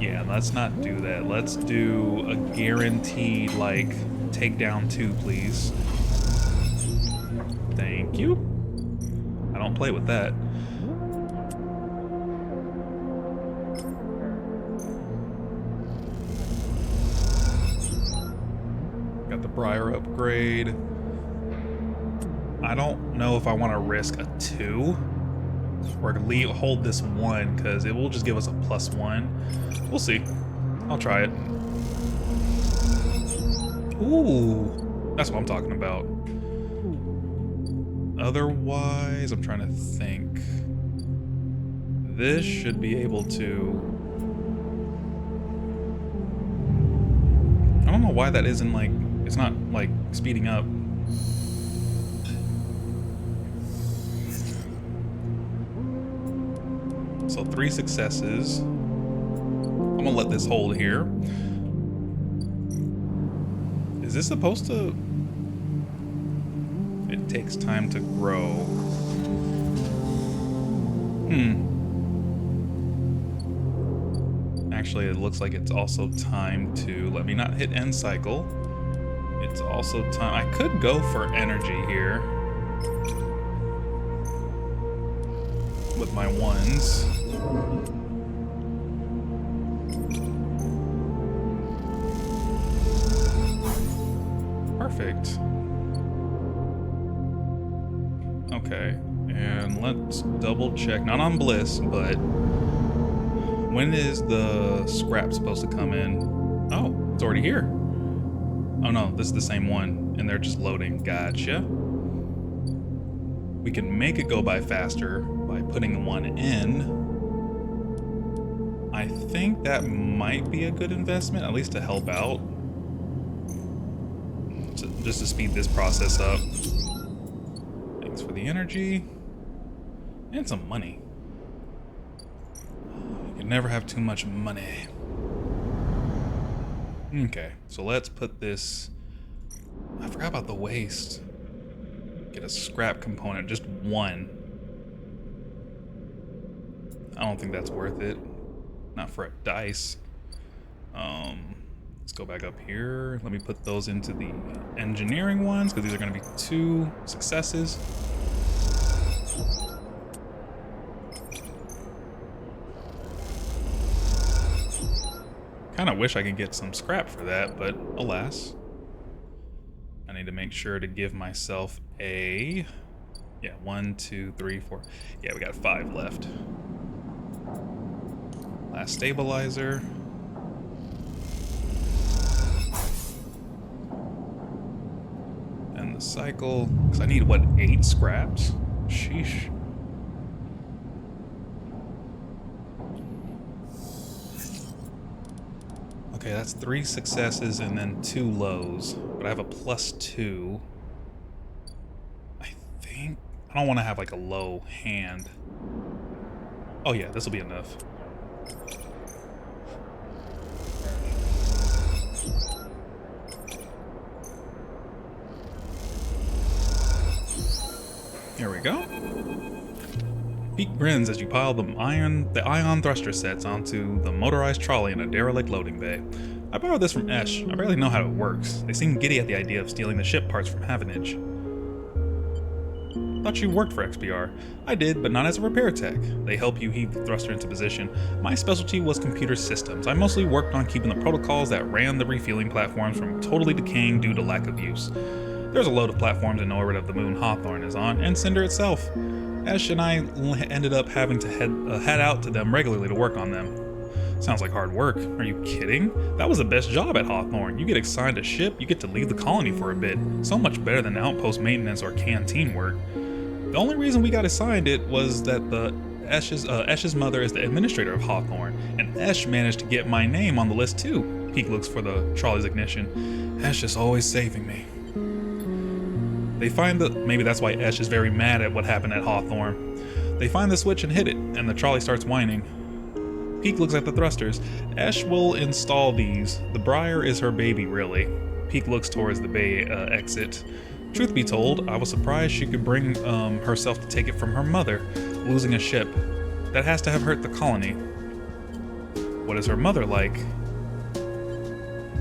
Yeah, let's not do that. Let's do a guaranteed, like, takedown 2, please. Thank you. I don't play with that. Got the Briar upgrade. I don't know if I want to risk a 2 or hold this 1 because it will just give us a +1. We'll see. I'll try it. Ooh, that's what I'm talking about. Otherwise, I'm trying to think. This should be able to... I don't know why that isn't like... It's not like speeding up. So 3 successes. I'm gonna let this hold here. Is this supposed to... It takes time to grow. Actually, it looks like it's also time to... Let me not hit end cycle. It's also time... I could go for energy here. With my 1s. Perfect. Okay, and let's double check, not on Bliss, but when is the scrap supposed to come in? Oh, it's already here. Oh no, this is the same one, and they're just loading. Gotcha. We can make it go by faster by putting 1 in. I think that might be a good investment, at least to help out. Just to speed this process up. Thanks for the energy. And some money. You can never have too much money. Okay, so let's put this... I forgot about the waste. Get a scrap component, just 1. I don't think that's worth it. Not for a dice. Let's go back up here. Let me put those into the engineering ones, because these are going to be 2 successes. Kind of wish I could get some scrap for that, but alas. I need to make sure to give myself a... Yeah, 1, 2, 3, 4. Yeah, we got 5 left. Last stabilizer. And the cycle. Because I need, what, 8 scraps? Sheesh. Okay, that's 3 successes and then 2 lows. But I have a +2. I think... I don't want to have like a low hand. Oh yeah, this will be enough. Here we go. Pete grins as you pile the ion thruster sets onto the motorized trolley in a derelict loading bay. I borrowed this from Esh. I barely know how it works. They seem giddy at the idea of stealing the ship parts from Havenage. Thought you worked for XPR. I did, but not as a repair tech. They help you heave the thruster into position. My specialty was computer systems. I mostly worked on keeping the protocols that ran the refueling platforms from totally decaying due to lack of use. There's a load of platforms in orbit of the moon Hawthorne is on, and Cinder itself. Ash and I ended up having to head out to them regularly to work on them. Sounds like hard work. Are you kidding? That was the best job at Hawthorne. You get assigned a ship, you get to leave the colony for a bit. So much better than outpost maintenance or canteen work. The only reason we got assigned it was that Esh's mother is the administrator of Hawthorne, and Esh managed to get my name on the list too. Peek looks for the trolley's ignition. Esh is always saving me. They find maybe that's why Esh is very mad at what happened at Hawthorne. They find the switch and hit it, and the trolley starts whining. Peek looks at the thrusters. Esh will install these. The Briar is her baby, really. Peek looks towards the bay exit. Truth be told, I was surprised she could bring herself to take it from her mother, losing a ship. That has to have hurt the colony. What is her mother like?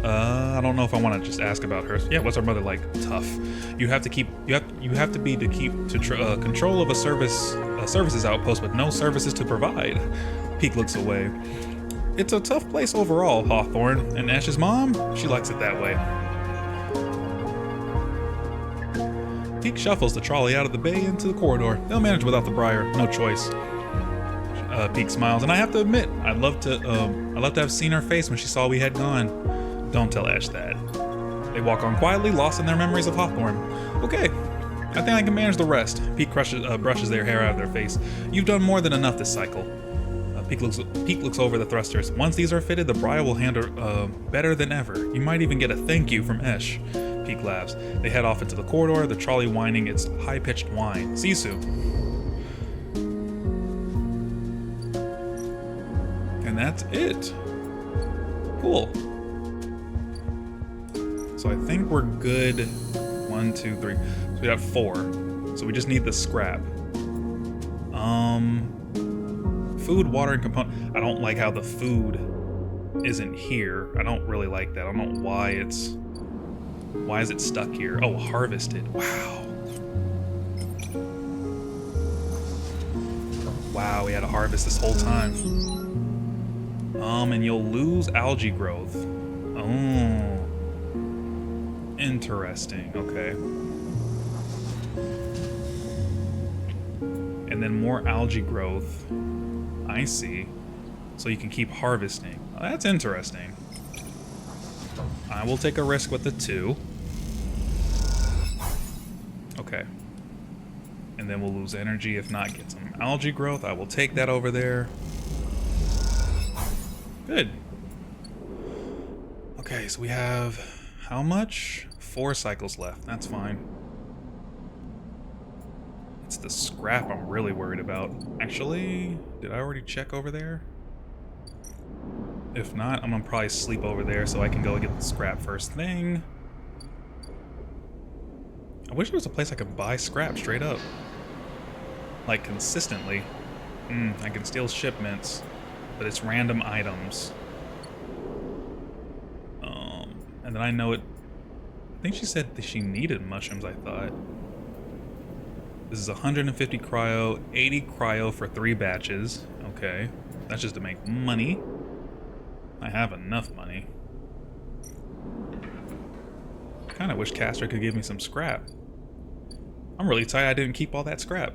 I don't know if I want to just ask about her. Yeah, what's her mother like? Tough. You have to keep control of a services outpost with no services to provide. Peek looks away. It's a tough place overall, Hawthorne. And Ash's mom, she likes it that way. Peek shuffles the trolley out of the bay into the corridor. They'll manage without the Briar, no choice. Peek smiles, and I have to admit, I'd love to have seen her face when she saw we had gone. Don't tell Ash that. They walk on quietly, lost in their memories of Hawthorne. Okay, I think I can manage the rest. Peek brushes their hair out of their face. You've done more than enough this cycle. Peek looks over the thrusters. Once these are fitted, the Briar will handle better than ever. You might even get a thank you from Esh. Peek laughs. They head off into the corridor, the trolley whining its high-pitched whine. See you soon. And that's it. Cool. So I think we're good. 1, 2, 3. So we have 4. So we just need the scrap. Food, water, and component. I don't like how the food isn't here. I don't really like that. I don't know why it's... Why is it stuck here? Oh, harvested. Wow. Wow, we had to harvest this whole time. And you'll lose algae growth. Oh. Interesting, okay. And then more algae growth. I see. So you can keep harvesting. Oh, that's interesting. I will take a risk with the 2. Okay. And then we'll lose energy if not get some algae growth. I will take that over there. Good. Okay, so we have how much? 4 cycles left. That's fine. It's the scrap I'm really worried about. Actually, did I already check over there? If not, I'm gonna probably sleep over there so I can go get the scrap first thing. I wish there was a place I could buy scrap straight up. Like, consistently. I can steal shipments, but it's random items. And then I know it... I think she said that she needed mushrooms, I thought. This is 150 cryo, 80 cryo for 3 batches. Okay. That's just to make money. I have enough money. Kinda wish Castor could give me some scrap. I'm really tired I didn't keep all that scrap.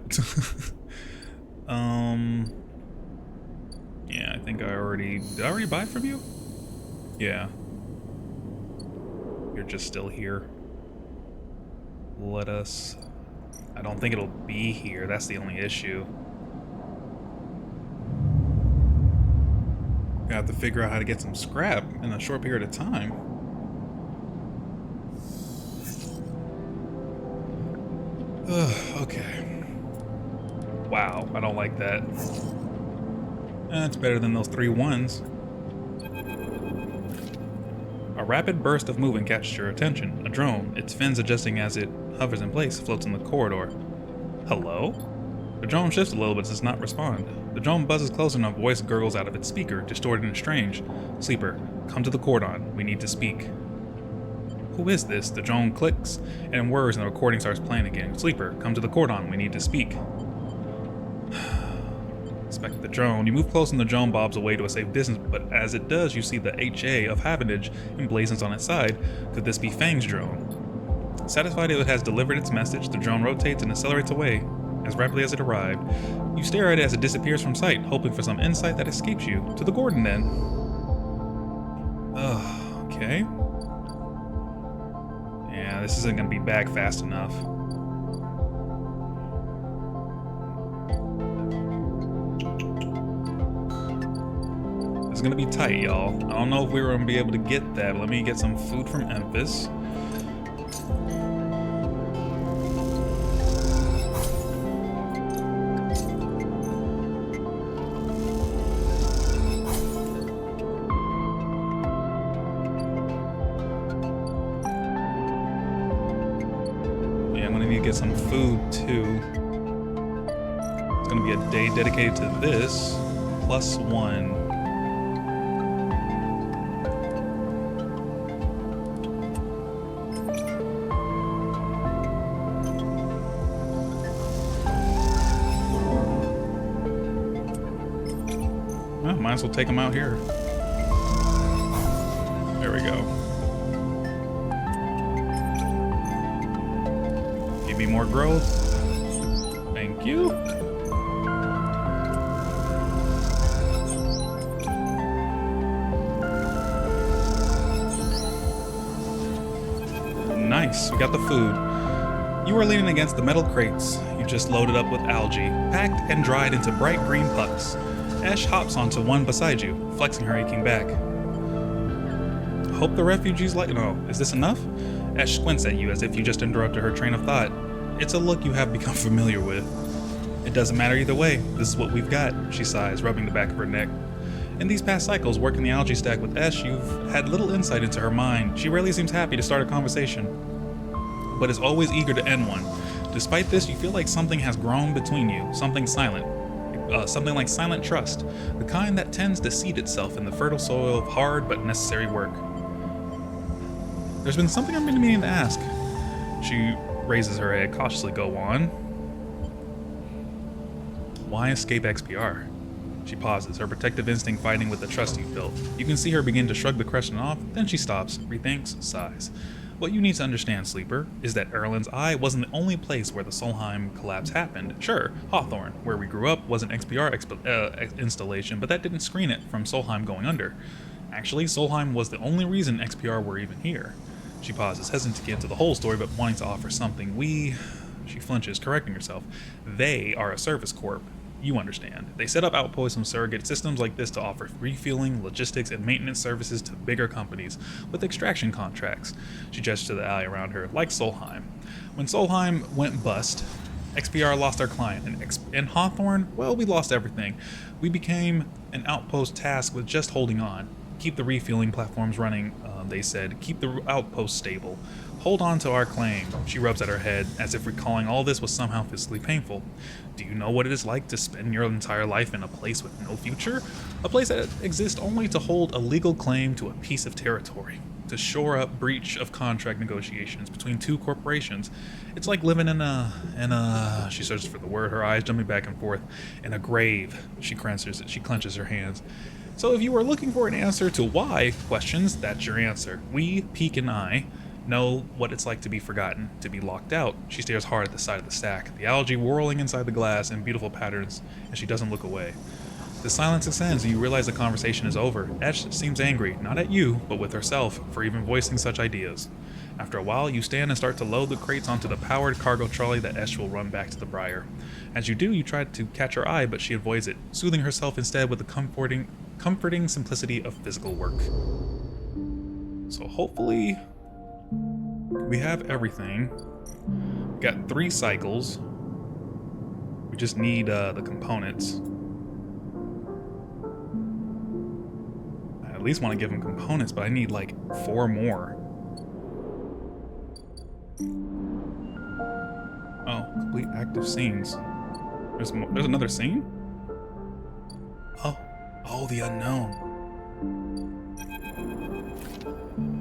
Yeah, I think did I already buy from you? Yeah. You're just still here. Let us... I don't think it'll be here, that's the only issue. I have to figure out how to get some scrap in a short period of time. Okay. Wow, I don't like that. That's better than those 3 1s. A rapid burst of movement catches your attention. A drone, its fins adjusting as it hovers in place, floats in the corridor. Hello? The drone shifts a little but does not respond. The drone buzzes closer and a voice gurgles out of its speaker, distorted and strange. Sleeper, come to the cordon. We need to speak. Who is this? The drone clicks and whirs and the recording starts playing again. Sleeper, come to the cordon. We need to speak. Inspect the drone. You move close and the drone bobs away to a safe distance, but as it does, you see the HA of Havenage emblazons on its side. Could this be Fang's drone? Satisfied it has delivered its message, the drone rotates and accelerates away as rapidly as it arrived. You stare at it as it disappears from sight, hoping for some insight that escapes you. To the Gordon, then. Okay. Yeah, this isn't gonna be back fast enough. It's gonna be tight, y'all. I don't know if we were gonna be able to get that, but let me get some food from Emphas. Get some food too. It's gonna be a day dedicated to this, +1. Well, might as well take them out here. There we go. Give me more growth. Thank you. Nice, we got the food. You are leaning against the metal crates you just loaded up with algae, packed and dried into bright green pucks. Ash hops onto one beside you, flexing her aching back. Hope the refugees like— no, is this enough? Ash squints at you as if you just interrupted her train of thought. It's a look you have become familiar with. It doesn't matter either way, this is what we've got, she sighs, rubbing the back of her neck. In these past cycles, working the algae stack with Ash, you've had little insight into her mind. She rarely seems happy to start a conversation, but is always eager to end one. Despite this, you feel like something has grown between you, something silent. Something like silent trust, the kind that tends to seed itself in the fertile soil of hard but necessary work. There's been something I've been meaning to ask. She raises her head, cautiously. Go on. Why escape XPR? She pauses, her protective instinct fighting with the trust you've built. You can see her begin to shrug the question off, then she stops, rethinks, sighs. What you need to understand, Sleeper, is that Erlen's Eye wasn't the only place where the Solheim collapse happened. Sure, Hawthorne, where we grew up, was an XPR installation, but that didn't screen it from Solheim going under. Actually, Solheim was the only reason XPR were even here. She pauses, hesitant to get into the whole story, but wanting to offer something. She flinches, correcting herself. They are a service corp. You understand. They set up outposts and surrogate systems like this to offer refueling, logistics, and maintenance services to bigger companies with extraction contracts. She gestures to the alley around her, like Solheim. When Solheim went bust, XPR lost our client, and Hawthorne, well, we lost everything. We became an outpost tasked with just holding on. Keep the refueling platforms running, they said. Keep the outpost stable. Hold on to our claim. She rubs at her head, as if recalling all this was somehow physically painful. Do you know what it is like to spend your entire life in a place with no future? A place that exists only to hold a legal claim to a piece of territory, to shore up breach of contract negotiations between two corporations. It's like living in a, she searches for the word, her eyes jumping back and forth, in a grave. She clenches her hands. So if you were looking for an answer to why questions, that's your answer. We, Peak and I, know what it's like to be forgotten, to be locked out. She stares hard at the side of the stack, the algae whirling inside the glass in beautiful patterns, and she doesn't look away. The silence extends and you realize the conversation is over. Ash seems angry, not at you, but with herself, for even voicing such ideas. After a while, you stand and start to load the crates onto the powered cargo trolley that Ash will run back to the Briar. As you do, you try to catch her eye, but she avoids it, soothing herself instead with the comforting simplicity of physical work. So hopefully we have everything. We got 3 cycles. We just need the components. I at least want to give them components, but I need like 4 more. Oh, complete active scenes. There's another scene? Oh, the unknown.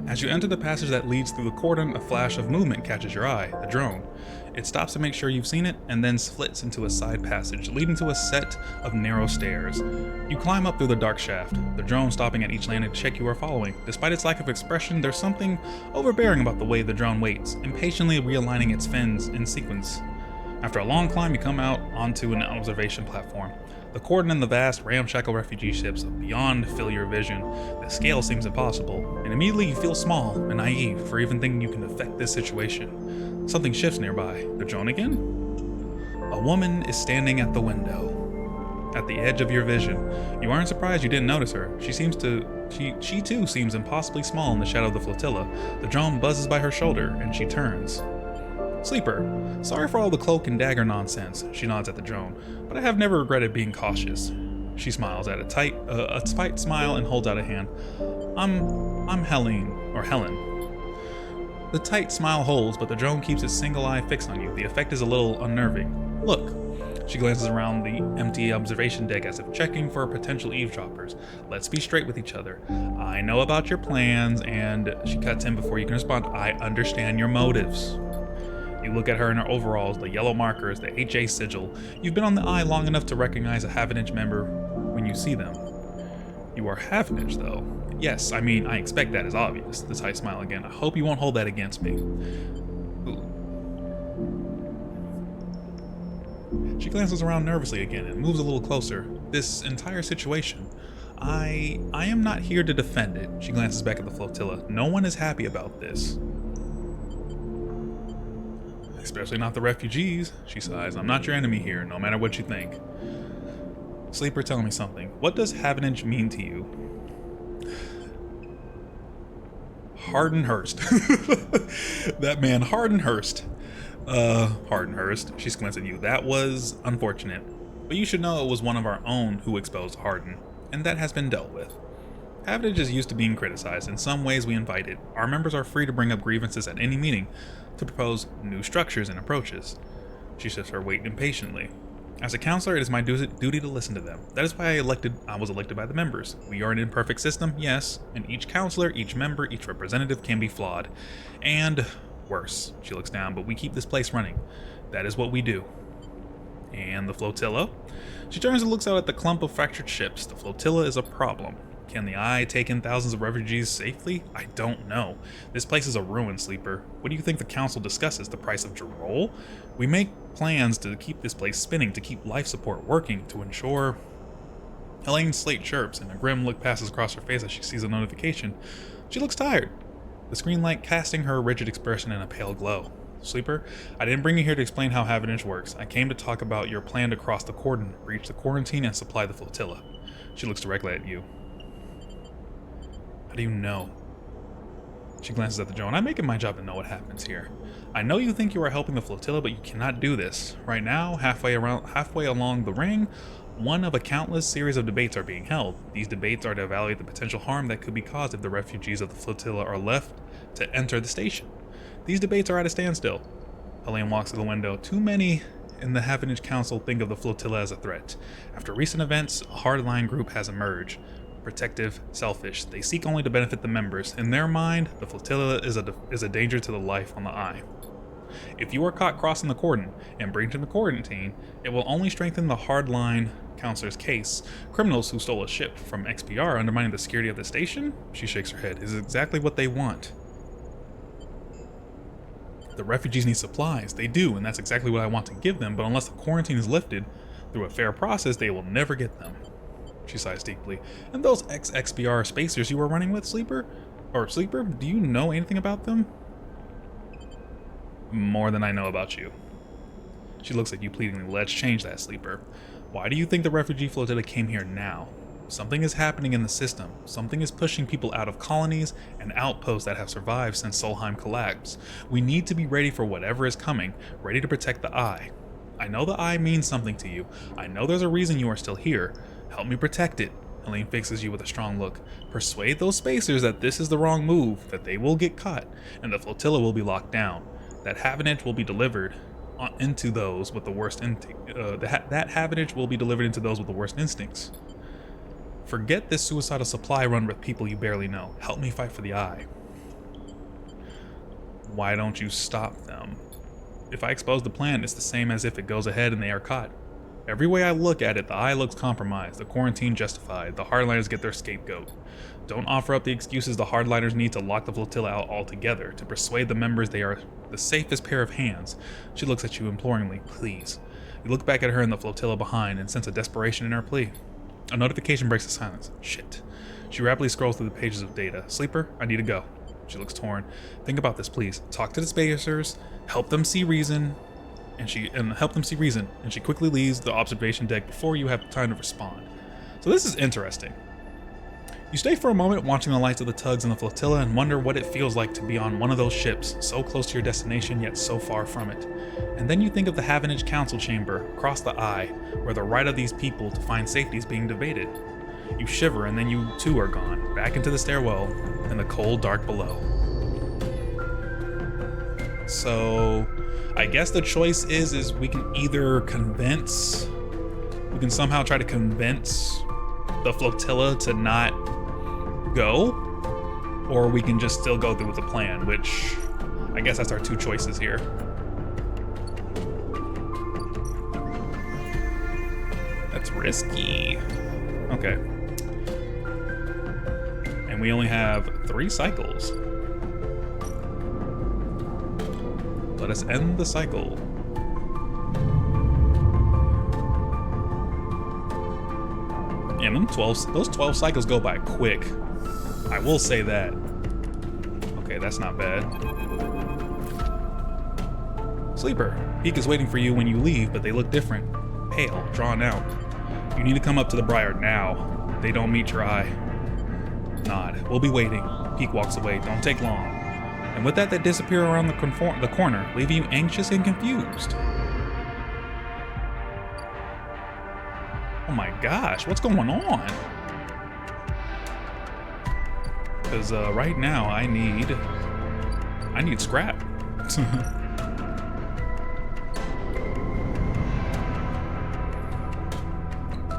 As you enter the passage that leads through the cordon, a flash of movement catches your eye, the drone. It stops to make sure you've seen it, and then splits into a side passage, leading to a set of narrow stairs. You climb up through the dark shaft, the drone stopping at each landing to check you are following. Despite its lack of expression, there's something overbearing about the way the drone waits, impatiently realigning its fins in sequence. After a long climb, you come out onto an observation platform. The cordon and the vast, ramshackle refugee ships beyond fill your vision. The scale seems impossible, and immediately you feel small and naive for even thinking you can affect this situation. Something shifts nearby. The drone again? A woman is standing at the window, at the edge of your vision. You aren't surprised you didn't notice her. She too seems impossibly small in the shadow of the flotilla. The drone buzzes by her shoulder, and she turns. Sleeper, sorry for all the cloak and dagger nonsense, she nods at the drone, but I have never regretted being cautious. She smiles at a tight smile and holds out a hand. I'm Helen. The tight smile holds, but the drone keeps its single eye fixed on you. The effect is a little unnerving. Look. She glances around the empty observation deck as if checking for potential eavesdroppers. Let's be straight with each other. I know about your plans, and she cuts in before you can respond. I understand your motives. You look at her in her overalls, the yellow markers, the HA sigil. You've been on the eye long enough to recognize a Havenage member when you see them. You are Havenage, though. Yes, I mean, I expect that is obvious. The tight smile again. I hope you won't hold that against me. Ooh. She glances around nervously again and moves a little closer. This entire situation, I am not here to defend it. She glances back at the flotilla. No one is happy about this. Especially not the refugees, she sighs. I'm not your enemy here, no matter what you think. Sleeper, tell me something. What does Havenage mean to you? Hardenhurst. That man, Hardenhurst. Hardenhurst. She squints at you. That was unfortunate. But you should know it was one of our own who exposed Harden, and that has been dealt with. Havenage is used to being criticized. In some ways we invite it. Our members are free to bring up grievances at any meeting, to propose new structures and approaches. She shifts her weight impatiently. As a counselor, it is my duty to listen to them. That is why I was elected by the members. We are an imperfect system, yes, and each counselor, each member, each representative can be flawed. And worse. She looks down, but we keep this place running. That is what we do. And the flotilla? She turns and looks out at the clump of fractured ships. The flotilla is a problem. Can the Eye take in thousands of refugees safely? I don't know. This place is a ruin, Sleeper. What do you think the council discusses? The price of Jarol? We make plans to keep this place spinning, to keep life support working, to ensure... Elaine's slate chirps, and a grim look passes across her face as she sees a notification. She looks tired, the screen light casting her rigid expression in a pale glow. Sleeper, I didn't bring you here to explain how Havenage works. I came to talk about your plan to cross the cordon, breach the quarantine, and supply the flotilla. She looks directly at you. How do you know? She glances at the drone. I make it my job to know what happens here. I know you think you are helping the flotilla, but you cannot do this. Right now, halfway along the ring, one of a countless series of debates are being held. These debates are to evaluate the potential harm that could be caused if the refugees of the flotilla are left to enter the station. These debates are at a standstill. Elaine walks to the window. Too many in the Havenage Council think of the flotilla as a threat. After recent events, a hardline group has emerged. Protective, selfish. They seek only to benefit the members. In their mind, the flotilla is a danger to the life on the Eye. If you are caught crossing the cordon and breaching the quarantine, it will only strengthen the hardline counselor's case. Criminals who stole a ship from XPR undermining the security of the station? She shakes her head. Is exactly what they want. The refugees need supplies. They do, and that's exactly what I want to give them, but unless the quarantine is lifted through a fair process, they will never get them. She sighs deeply. And those ex-XPR spacers you were running with, Sleeper? Do you know anything about them? More than I know about you. She looks at you pleadingly. Let's change that, Sleeper. Why do you think the refugee flotilla came here now? Something is happening in the system. Something is pushing people out of colonies and outposts that have survived since Solheim collapsed. We need to be ready for whatever is coming, ready to protect the Eye. I know the Eye means something to you. I know there's a reason you are still here. Help me protect it. Elaine fixes you with a strong look. Persuade those spacers that this is the wrong move, that they will get caught, and the flotilla will be locked down. That Havenage will be delivered. into those with the worst that habitage will be delivered into those with the worst instincts. Forget this suicidal supply run with people you barely know. Help me fight for the eye. Why don't you stop them? If I expose the plan, it's the same as if it goes ahead and they are caught. Every way I look at it, the eye looks compromised, the quarantine justified, the hardliners get their scapegoat. Don't offer up the excuses the hardliners need to lock the flotilla out altogether, to persuade the members they are the safest pair of hands. She looks at you imploringly. Please. You look back at her and the flotilla behind and sense a desperation in her plea. A notification breaks the silence. Shit. She rapidly scrolls through the pages of data. Sleeper, I need to go. She looks torn. Think about this, please. Talk to the spacers, help them see reason, and she quickly leaves the observation deck before you have time to respond. So this is interesting. You stay for a moment watching the lights of the tugs in the flotilla and wonder what it feels like to be on one of those ships, so close to your destination yet so far from it. And then you think of the Havenage Council chamber across the eye, where the right of these people to find safety is being debated. You shiver, and then you too are gone, back into the stairwell and the cold dark below. So I guess the choice is we can either somehow try to convince the flotilla to not go, or we can just still go through with the plan, which I guess that's our two choices here. That's risky. Okay. And we only have 3 cycles. Let us end the cycle. And those 12 cycles go by quick. I will say that. Okay, that's not bad. Sleeper, Peak is waiting for you when you leave, but they look different. Pale, drawn out. You need to come up to the Briar now. They don't meet your eye. Nod. We'll be waiting. Peak walks away. Don't take long. And with that, they disappear around the corner, leaving you anxious and confused. Oh my gosh, what's going on? Because right now I need scrap.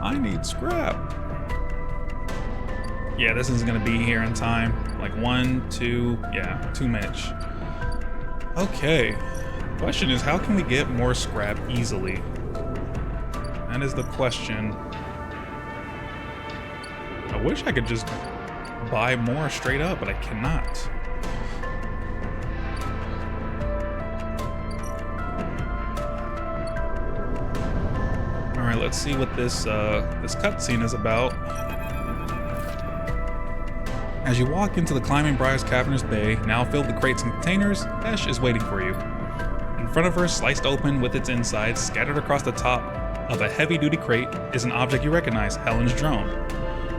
I need scrap. Yeah, this isn't gonna be here in time. Like 1, 2, yeah, too much. Okay, question is, how can we get more scrap easily? That is the question. I wish I could just buy more straight up, but I cannot. All right, let's see what this cutscene is about. As you walk into the Climbing Briar's cavernous bay, now filled with crates and containers, Esh is waiting for you. In front of her, sliced open with its insides, scattered across the top of a heavy-duty crate, is an object you recognize, Helen's drone.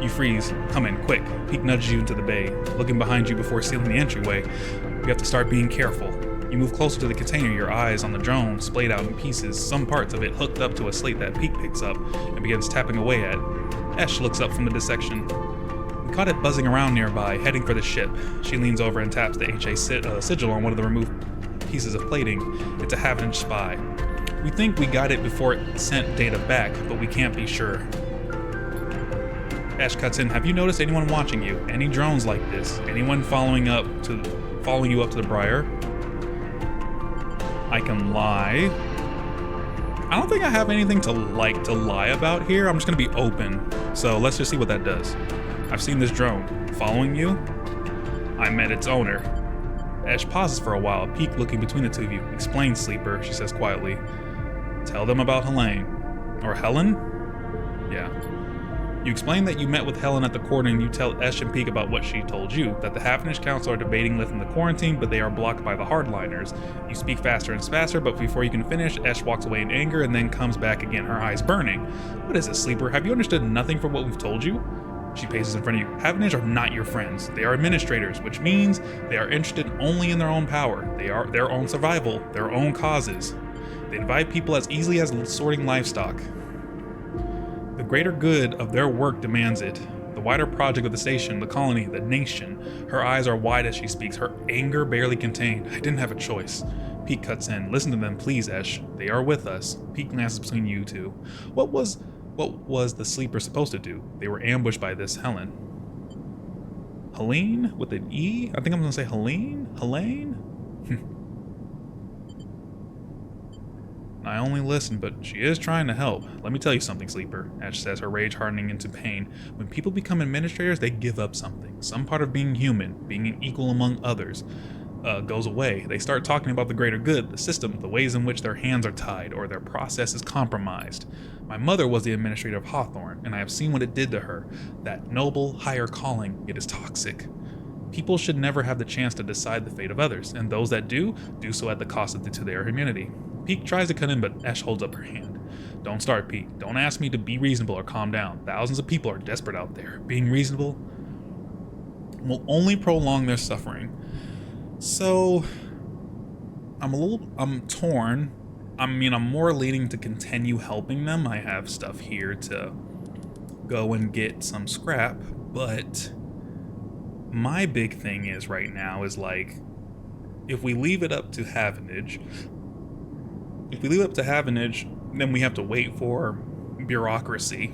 You freeze. Come in, quick. Peak nudges you into the bay, looking behind you before sealing the entryway. You have to start being careful. You move closer to the container, your eyes on the drone, splayed out in pieces, some parts of it hooked up to a slate that Peak picks up and begins tapping away at. Esh looks up from the dissection. You caught it buzzing around nearby, heading for the ship. She leans over and taps the HA sigil on one of the removed pieces of plating. It's a Havenage spy. We think we got it before it sent data back, but we can't be sure. Ash cuts in. Have you noticed anyone watching you? Any drones like this? Anyone following you up to the Briar? I can lie. I don't think I have anything to lie about here. I'm just gonna be open. So let's just see what that does. I've seen this drone. Following you? I met its owner. Ash pauses for a while, Peak looking between the two of you. Explain, Sleeper, she says quietly. Tell them about Helene. Or Helen? Yeah. You explain that you met with Helen at the court, and you tell Esh and Peak about what she told you, that the Havenage Council are debating lifting the quarantine, but they are blocked by the hardliners. You speak faster and faster, but before you can finish, Esh walks away in anger and then comes back again, her eyes burning. What is it, Sleeper? Have you understood nothing from what we've told you? She paces in front of you. Havenage are not your friends. They are administrators, which means they are interested only in their own power. They are their own survival, their own causes. They divide people as easily as sorting livestock. The greater good of their work demands it. The wider project of the station, the colony, the nation. Her eyes are wide as she speaks, her anger barely contained. I didn't have a choice. Pete cuts in. Listen to them, please, Esh. They are with us. Pete glances between you two. What was the sleeper supposed to do? They were ambushed by this Helen. Helene? With an E? I think I'm gonna say Helene? Helene? I only listen, but she is trying to help. Let me tell you something, Sleeper, Ash says, her rage hardening into pain. When people become administrators, they give up something. Some part of being human, being an equal among others, goes away. They start talking about the greater good, the system, the ways in which their hands are tied or their process is compromised. My mother was the administrator of Hawthorne, and I have seen what it did to her. That noble, higher calling, it is toxic. People should never have the chance to decide the fate of others, and those that do so at the cost to their humanity. Pete tries to cut in, but Ash holds up her hand. Don't start, Pete. Don't ask me to be reasonable or calm down. Thousands of people are desperate out there. Being reasonable will only prolong their suffering. So, I'm torn. I'm more leaning to continue helping them. I have stuff here to go and get some scrap, but my big thing is right now is like, if we leave it up to Havenage, then we have to wait for bureaucracy.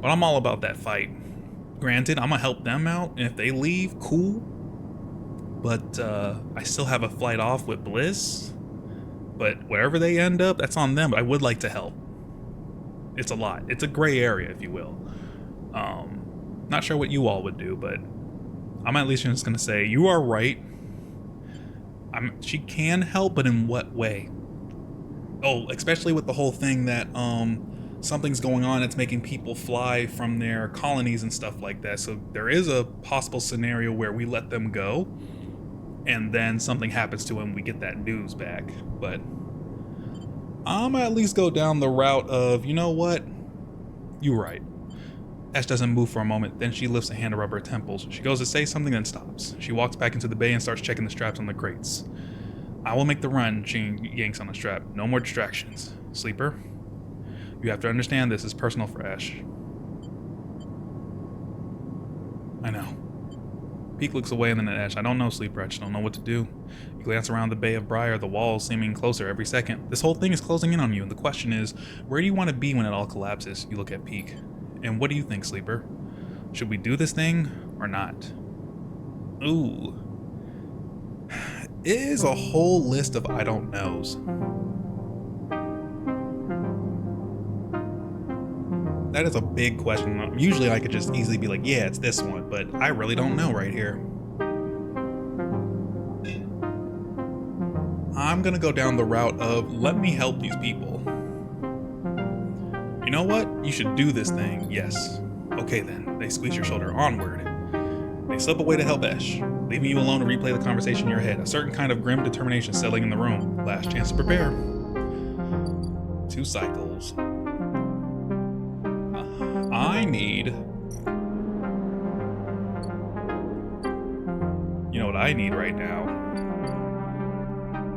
But I'm all about that fight. Granted, I'm gonna help them out, and if they leave, cool. But I still have a flight off with Bliss. But wherever they end up, that's on them. But I would like to help. It's a lot. It's a gray area, if you will. Not sure what you all would do, but I'm at least just gonna say you are right. She can help, but in what way? Oh, especially with the whole thing that something's going on that's making people fly from their colonies and stuff like that. So there is a possible scenario where we let them go and then something happens to him, we get that news back. But I'm gonna at least go down the route of, you know what? You're right. Ash doesn't move for a moment, then she lifts a hand to rub her temples. She goes to say something, then stops. She walks back into the bay and starts checking the straps on the crates. I will make the run, she yanks on the strap. No more distractions. Sleeper, you have to understand this is personal for Ash. I know. Pete looks away and then at Ash. I don't know, Sleeper. I just don't know what to do. You glance around the Bay of Briar, the walls seeming closer every second. This whole thing is closing in on you, and the question is, where do you want to be when it all collapses? You look at Pete. And what do you think, Sleeper? Should we do this thing or not? Ooh. It is a whole list of I don't knows. That is a big question. Usually I could just easily be like, yeah, it's this one, but I really don't know right here. I'm gonna go down the route of let me help these people. You know what? You should do this thing. Yes. Okay then. They squeeze your shoulder. Onward. They slip away to help Ash, leaving you alone to replay the conversation in your head. A certain kind of grim determination settling in the room. Last chance to prepare. 2 cycles. I need... You know what I need right now?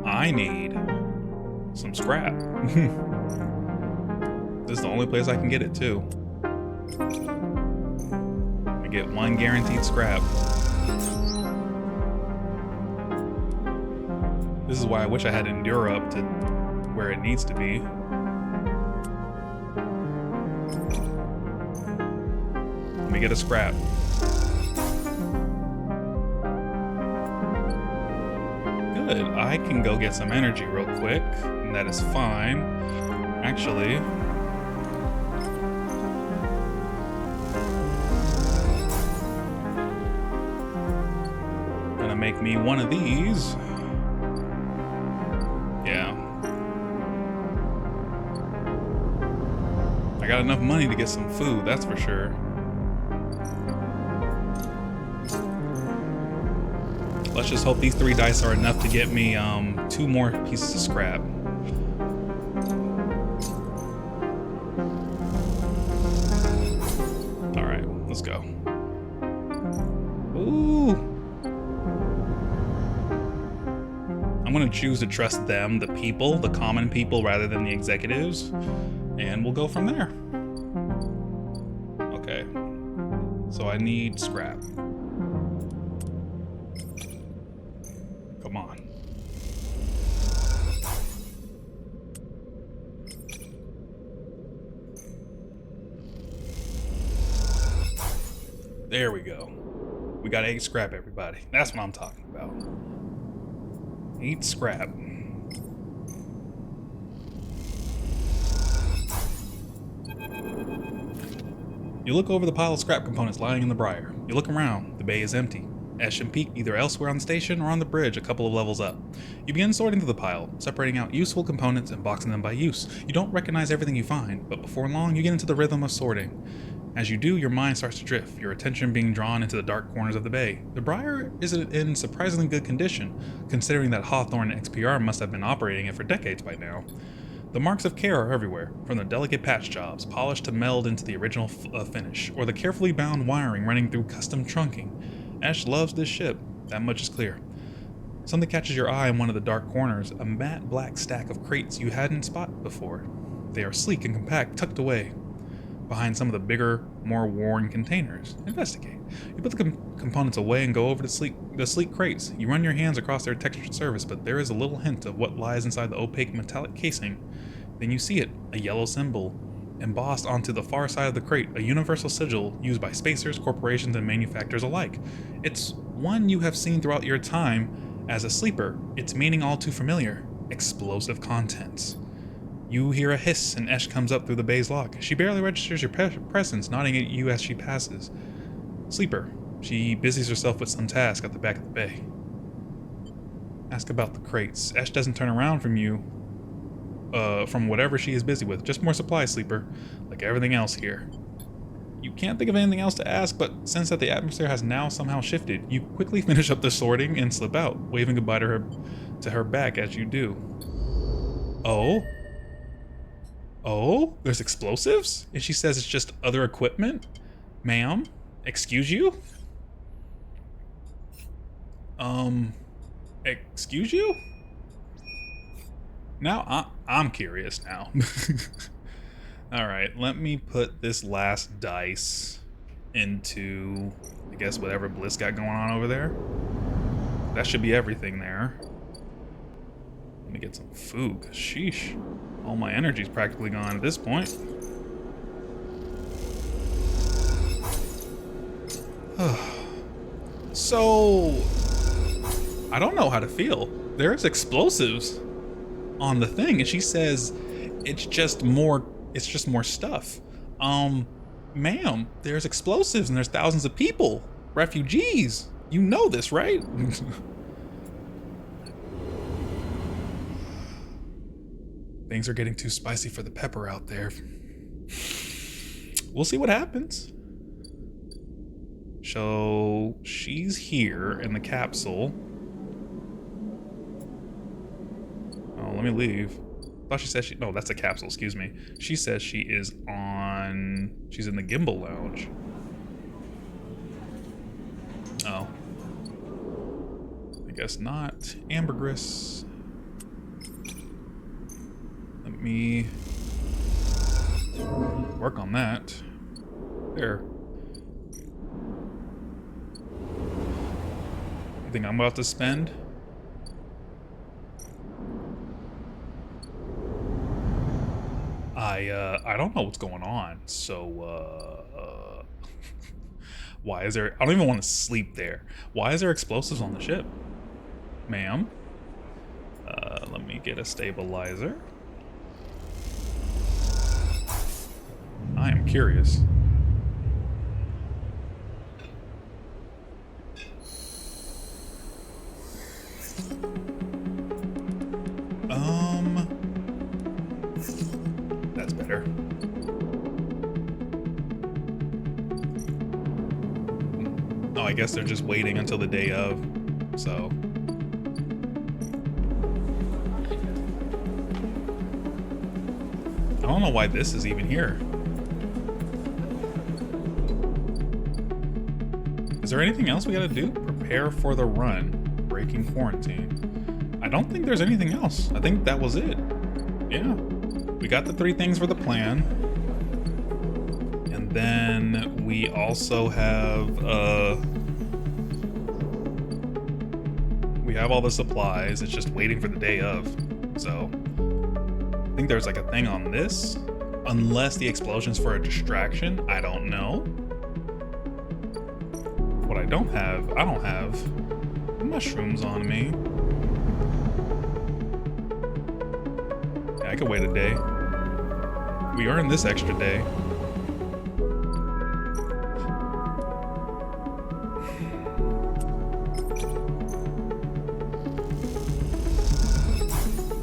I need some scrap. This is the only place I can get it too. I get 1 guaranteed scrap. This is why I wish I had Endure up to where it needs to be. Let me get a scrap. Good, I can go get some energy real quick, and that is fine. Actually, gonna make me one of these. Yeah. I got enough money to get some food, that's for sure. Let's just hope these 3 dice are enough to get me 2 more pieces of scrap. Alright, let's go. Ooh. I'm gonna choose to trust them, the people, the common people, rather than the executives. And we'll go from there. Okay. So I need scrap. Come on. There we go. We got 8 scrap, everybody. That's what I'm talking about. 8 scrap. You look over the pile of scrap components lying in the briar. You look around. The bay is empty. Ash and peek either elsewhere on the station or on the bridge a couple of levels up. You begin sorting through the pile, separating out useful components and boxing them by use. You don't recognize everything you find, but before long you get into the rhythm of sorting. As you do, your mind starts to drift, your attention being drawn into the dark corners of the bay. The briar is in surprisingly good condition, considering that Hawthorne XPR must have been operating it for decades by now. The marks of care are everywhere, from the delicate patch jobs, polished to meld into the original finish, or the carefully bound wiring running through custom trunking. Ash loves this ship, that much is clear. Something catches your eye in one of the dark corners, a matte black stack of crates you hadn't spotted before. They are sleek and compact, tucked away behind some of the bigger, more worn containers. Investigate. You put the components away and go over to the sleek crates. You run your hands across their textured surface, but there is a little hint of what lies inside the opaque metallic casing. Then you see it, a yellow symbol, embossed onto the far side of the crate, a universal sigil used by spacers, corporations, and manufacturers alike. It's one you have seen throughout your time as a sleeper, its meaning all too familiar: explosive contents. You hear a hiss and Esh comes up through the bay's lock. She barely registers your presence, nodding at you as she passes. Sleeper. She busies herself with some task at the back of the bay. Ask about the crates. Esh doesn't turn around from you, from whatever she is busy with. Just more supplies, Sleeper, like everything else here. You can't think of anything else to ask, but since that the atmosphere has now somehow shifted, you quickly finish up the sorting and slip out, waving goodbye to her back as you do. Oh? Oh, there's explosives? And she says it's just other equipment? Ma'am, excuse you? Excuse you? Now, I'm curious now. Alright, let me put this last dice into, I guess, whatever Bliss got going on over there. That should be everything there. Let me get some food, 'cause sheesh. All my energy's practically gone at this point. So, I don't know how to feel. There's explosives on the thing, and she says it's just more stuff. Ma'am, there's explosives and there's thousands of people, refugees. You know this, right? Things are getting too spicy for the pepper out there. We'll see what happens. So she's here in the capsule. Oh, let me leave. I thought she said no, that's a capsule, excuse me. She says she's in the gimbal lounge. Oh. I guess not. Ambergris. Let me work on that. There. You think I'm about to spend? I don't know what's going on, so, why is there, I don't even want to sleep there. Why is there explosives on the ship? Ma'am? Let me get a stabilizer. I am curious. That's better. Oh, I guess they're just waiting until the day of, so. I don't know why this is even here. Is there anything else we gotta do? Prepare for the run. Breaking quarantine. I don't think there's anything else. I think that was it. Yeah. We got the 3 things for the plan. And then we also have, we have all the supplies. It's just waiting for the day of. So, I think there's like a thing on this. Unless the explosion's for a distraction. I don't know. don't have mushrooms on me. Yeah, I could wait a day. We earned this extra day.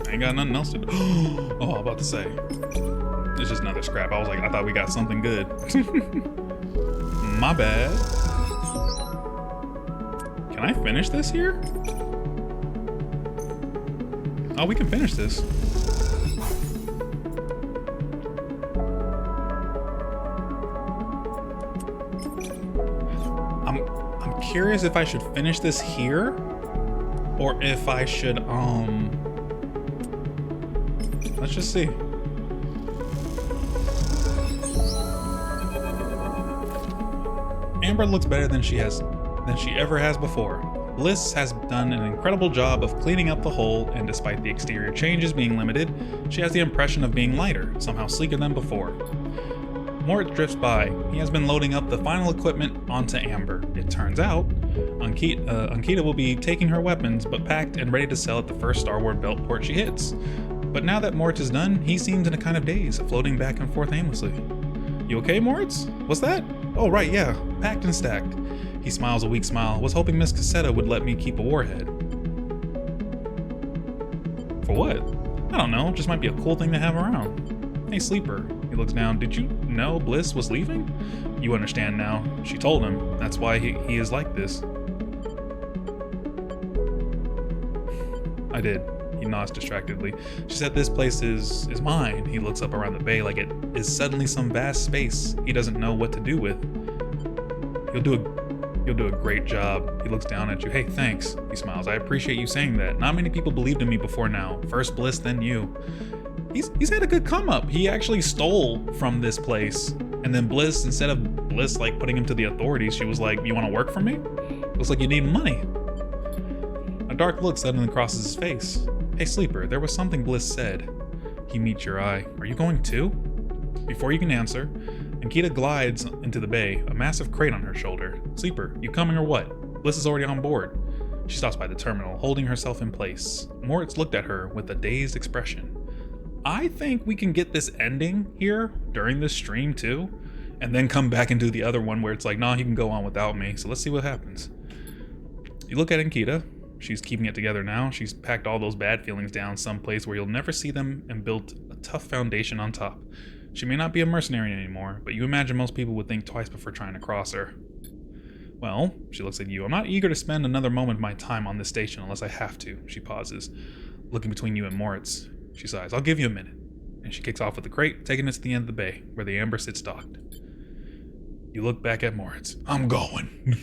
I ain't got nothing else to do. Oh, I'm about to say. It's just another scrap. I was like, I thought we got something good. My bad. Can I finish this here? Oh, we can finish this. I'm curious if I should finish this here or if I should let's just see. Amber looks better than she ever has before. Bliss has done an incredible job of cleaning up the hole, and despite the exterior changes being limited, she has the impression of being lighter, somehow sleeker than before. Moritz drifts by. He has been loading up the final equipment onto Amber. It turns out, Ankita will be taking her weapons, but packed and ready to sell at the first Starward belt port she hits. But now that Moritz is done, he seems in a kind of daze, floating back and forth aimlessly. You okay, Moritz? What's that? Oh, right, yeah. Packed and stacked. He smiles a weak smile. Was hoping Miss Cassetta would let me keep a warhead. For what? I don't know. Just might be a cool thing to have around. Hey, Sleeper. He looks down. Did you know Bliss was leaving? You understand now. She told him. That's why he is like this. I did. He nods distractedly. She said this place is mine. He looks up around the bay like it is suddenly some vast space he doesn't know what to do with. You'll do a great job. He looks down at you. Hey, thanks. He smiles. I appreciate you saying that. Not many people believed in me before now. First Bliss, then you. He's had a good come up. He actually stole from this place. And then Bliss, instead of Bliss like putting him to the authorities, she was like, you want to work for me? Looks like you need money. A dark look suddenly crosses his face. Hey, Sleeper, there was something Bliss said. He meets your eye. Are you going too? Before you can answer, Ankita glides into the bay, a massive crate on her shoulder. Sleeper, you coming or what? Bliss is already on board. She stops by the terminal, holding herself in place. Moritz looked at her with a dazed expression. I think we can get this ending here during this stream too, and then come back and do the other one where it's like, nah, he can go on without me. So let's see what happens. You look at Ankita. She's keeping it together now. She's packed all those bad feelings down someplace where you'll never see them and built a tough foundation on top. She may not be a mercenary anymore, but you imagine most people would think twice before trying to cross her. Well, she looks at you. I'm not eager to spend another moment of my time on this station unless I have to. She pauses, looking between you and Moritz. She sighs. I'll give you a minute. And she kicks off with the crate, taking it to the end of the bay, where the Amber sits docked. You look back at Moritz. I'm going.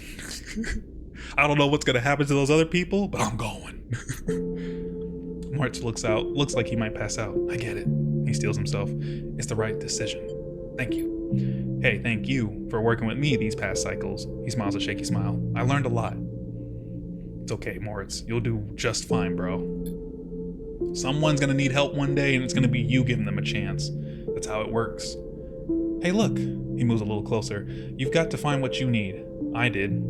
I don't know what's going to happen to those other people, but I'm going. Moritz looks like he might pass out. I get it. He steels himself. It's the right decision. Thank you. Hey, thank you for working with me these past cycles. He smiles a shaky smile. I learned a lot. It's okay, Moritz. You'll do just fine, bro. Someone's going to need help one day, and it's going to be you giving them a chance. That's how it works. Hey, look. He moves a little closer. You've got to find what you need. I did.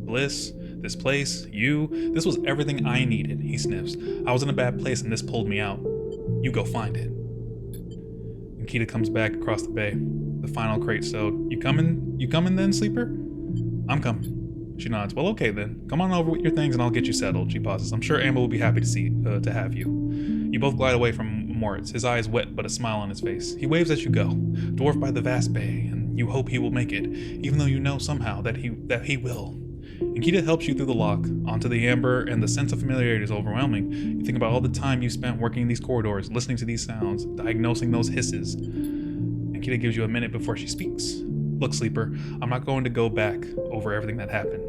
Bliss, this place, you, this was everything I needed, he sniffs. I was in a bad place and this pulled me out. You go find it. Ankita comes back across the bay. The final crate stowed. You coming then, Sleeper? I'm coming. She nods. Well, okay then. Come on over with your things and I'll get you settled. She pauses. I'm sure Amber will be happy to have you. You both glide away from Moritz, his eyes wet but a smile on his face. He waves as you go, dwarfed by the vast bay, and you hope he will make it, even though you know somehow that he will. Ankita helps you through the lock, onto the Amber, and the sense of familiarity is overwhelming. You think about all the time you spent working in these corridors, listening to these sounds, diagnosing those hisses. Ankita gives you a minute before she speaks. Look, Sleeper, I'm not going to go back over everything that happened.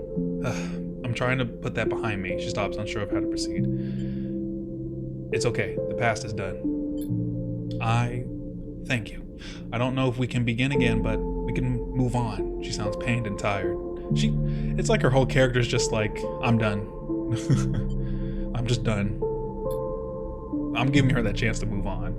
I'm trying to put that behind me. She stops, unsure of how to proceed. It's okay. The past is done. I thank you. I don't know if we can begin again, but we can move on. She sounds pained and tired. It's like her whole character's just like, I'm done. I'm just done. I'm giving her that chance to move on.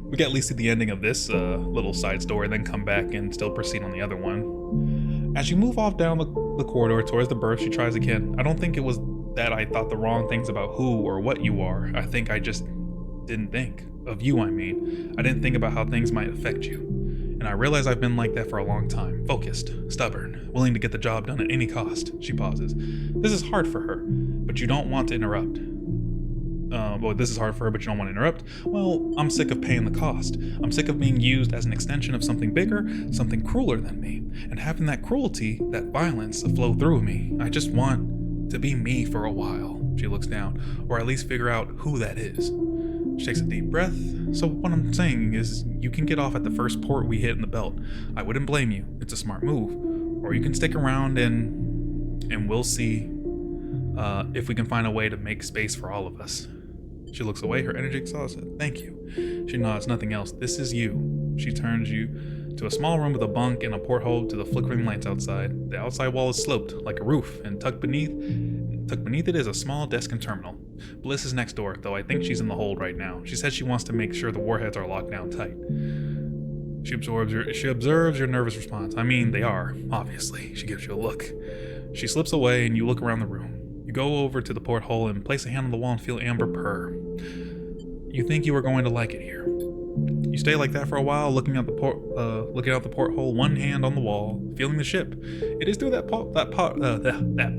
We get at least see the ending of this little side story, then come back and still proceed on the other one. As you move off down the corridor towards the berth, she tries again. I don't think it was that I thought the wrong things about who or what you are. I think I just didn't think. Of you, I mean. I didn't think about how things might affect you. And I realize I've been like that for a long time. Focused, stubborn, willing to get the job done at any cost. She pauses. This is hard for her, but you don't want to interrupt. This is hard for her, but you don't want to interrupt. Well, I'm sick of paying the cost. I'm sick of being used as an extension of something bigger, something crueler than me, and having that cruelty, that violence flow through me. I just want to be me for a while. She looks down, or at least figure out who that is. She takes a deep breath. So what I'm saying is, you can get off at the first port we hit in the belt. I wouldn't blame you. It's a smart move. Or you can stick around and we'll see if we can find a way to make space for all of us. She looks away, her energy exhausted. Thank you. She nods, nothing else. This is you. She turns you to a small room with a bunk and a porthole to the flickering lights outside. The outside wall is sloped like a roof, and tucked beneath it is a small desk and terminal. Bliss is next door, though I think she's in the hold right now. She said she wants to make sure the warheads are locked down tight. She observes your nervous response. I mean, they are, obviously. She gives you a look. She slips away and you look around the room. You go over to the porthole and place a hand on the wall and feel Amber purr. You think you are going to like it here. You stay like that for a while, looking out the porthole, one hand on the wall, feeling the ship. It is through that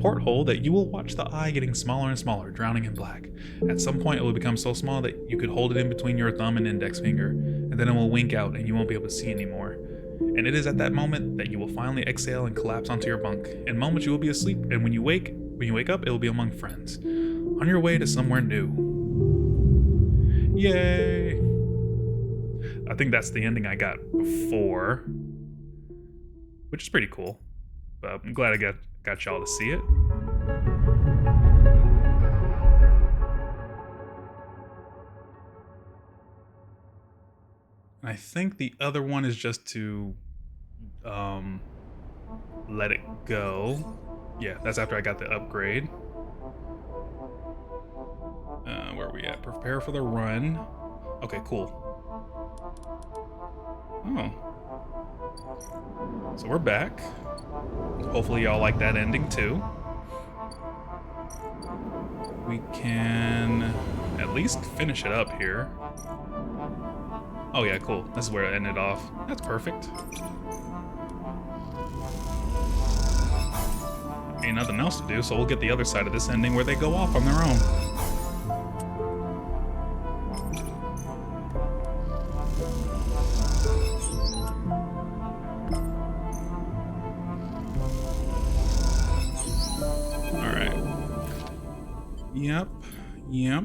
porthole that you will watch the eye getting smaller and smaller, drowning in black. At some point, it will become so small that you could hold it in between your thumb and index finger, and then it will wink out and you won't be able to see anymore. And it is at that moment that you will finally exhale and collapse onto your bunk. In moments, you will be asleep, and when you wake up, it will be among friends, on your way to somewhere new. Yay! I think that's the ending I got before, which is pretty cool. But I'm glad I got y'all to see it. And I think the other one is just to let it go. Yeah, that's after I got the upgrade. Where are we at? Prepare for the run. Okay, cool. Oh. So we're back. Hopefully y'all like that ending too. We can at least finish it up here. Oh yeah, cool. This is where it ended off. That's perfect. Ain't nothing else to do, so we'll get the other side of this ending where they go off on their own. Yep.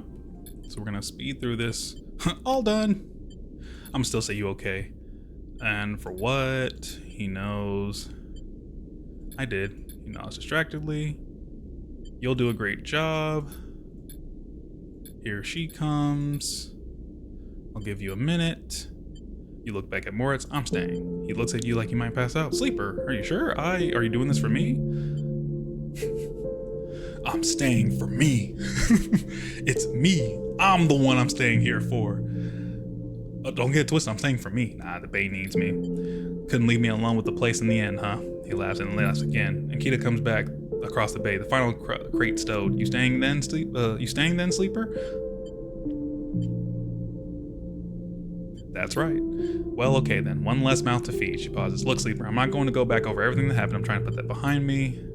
So we're gonna speed through this. All done. I'm still say you okay. And for what? He knows. I did. He nods distractedly. You'll do a great job. Here she comes. I'll give you a minute. You look back at Moritz. I'm staying. He looks at you like you might pass out. Sleeper, are you sure? Are you doing this for me? I'm staying for me. It's me. I'm the one I'm staying here for. Don't get it twisted, I'm staying for me. Nah, the bay needs me. Couldn't leave me alone with the place in the end, huh? He laughs and laughs again. And Kita comes back across the bay. The final crate stowed. You staying then, sleeper? That's right. Well, okay then. One less mouth to feed. She pauses. Look, sleeper, I'm not going to go back over everything that happened. I'm trying to put that behind me.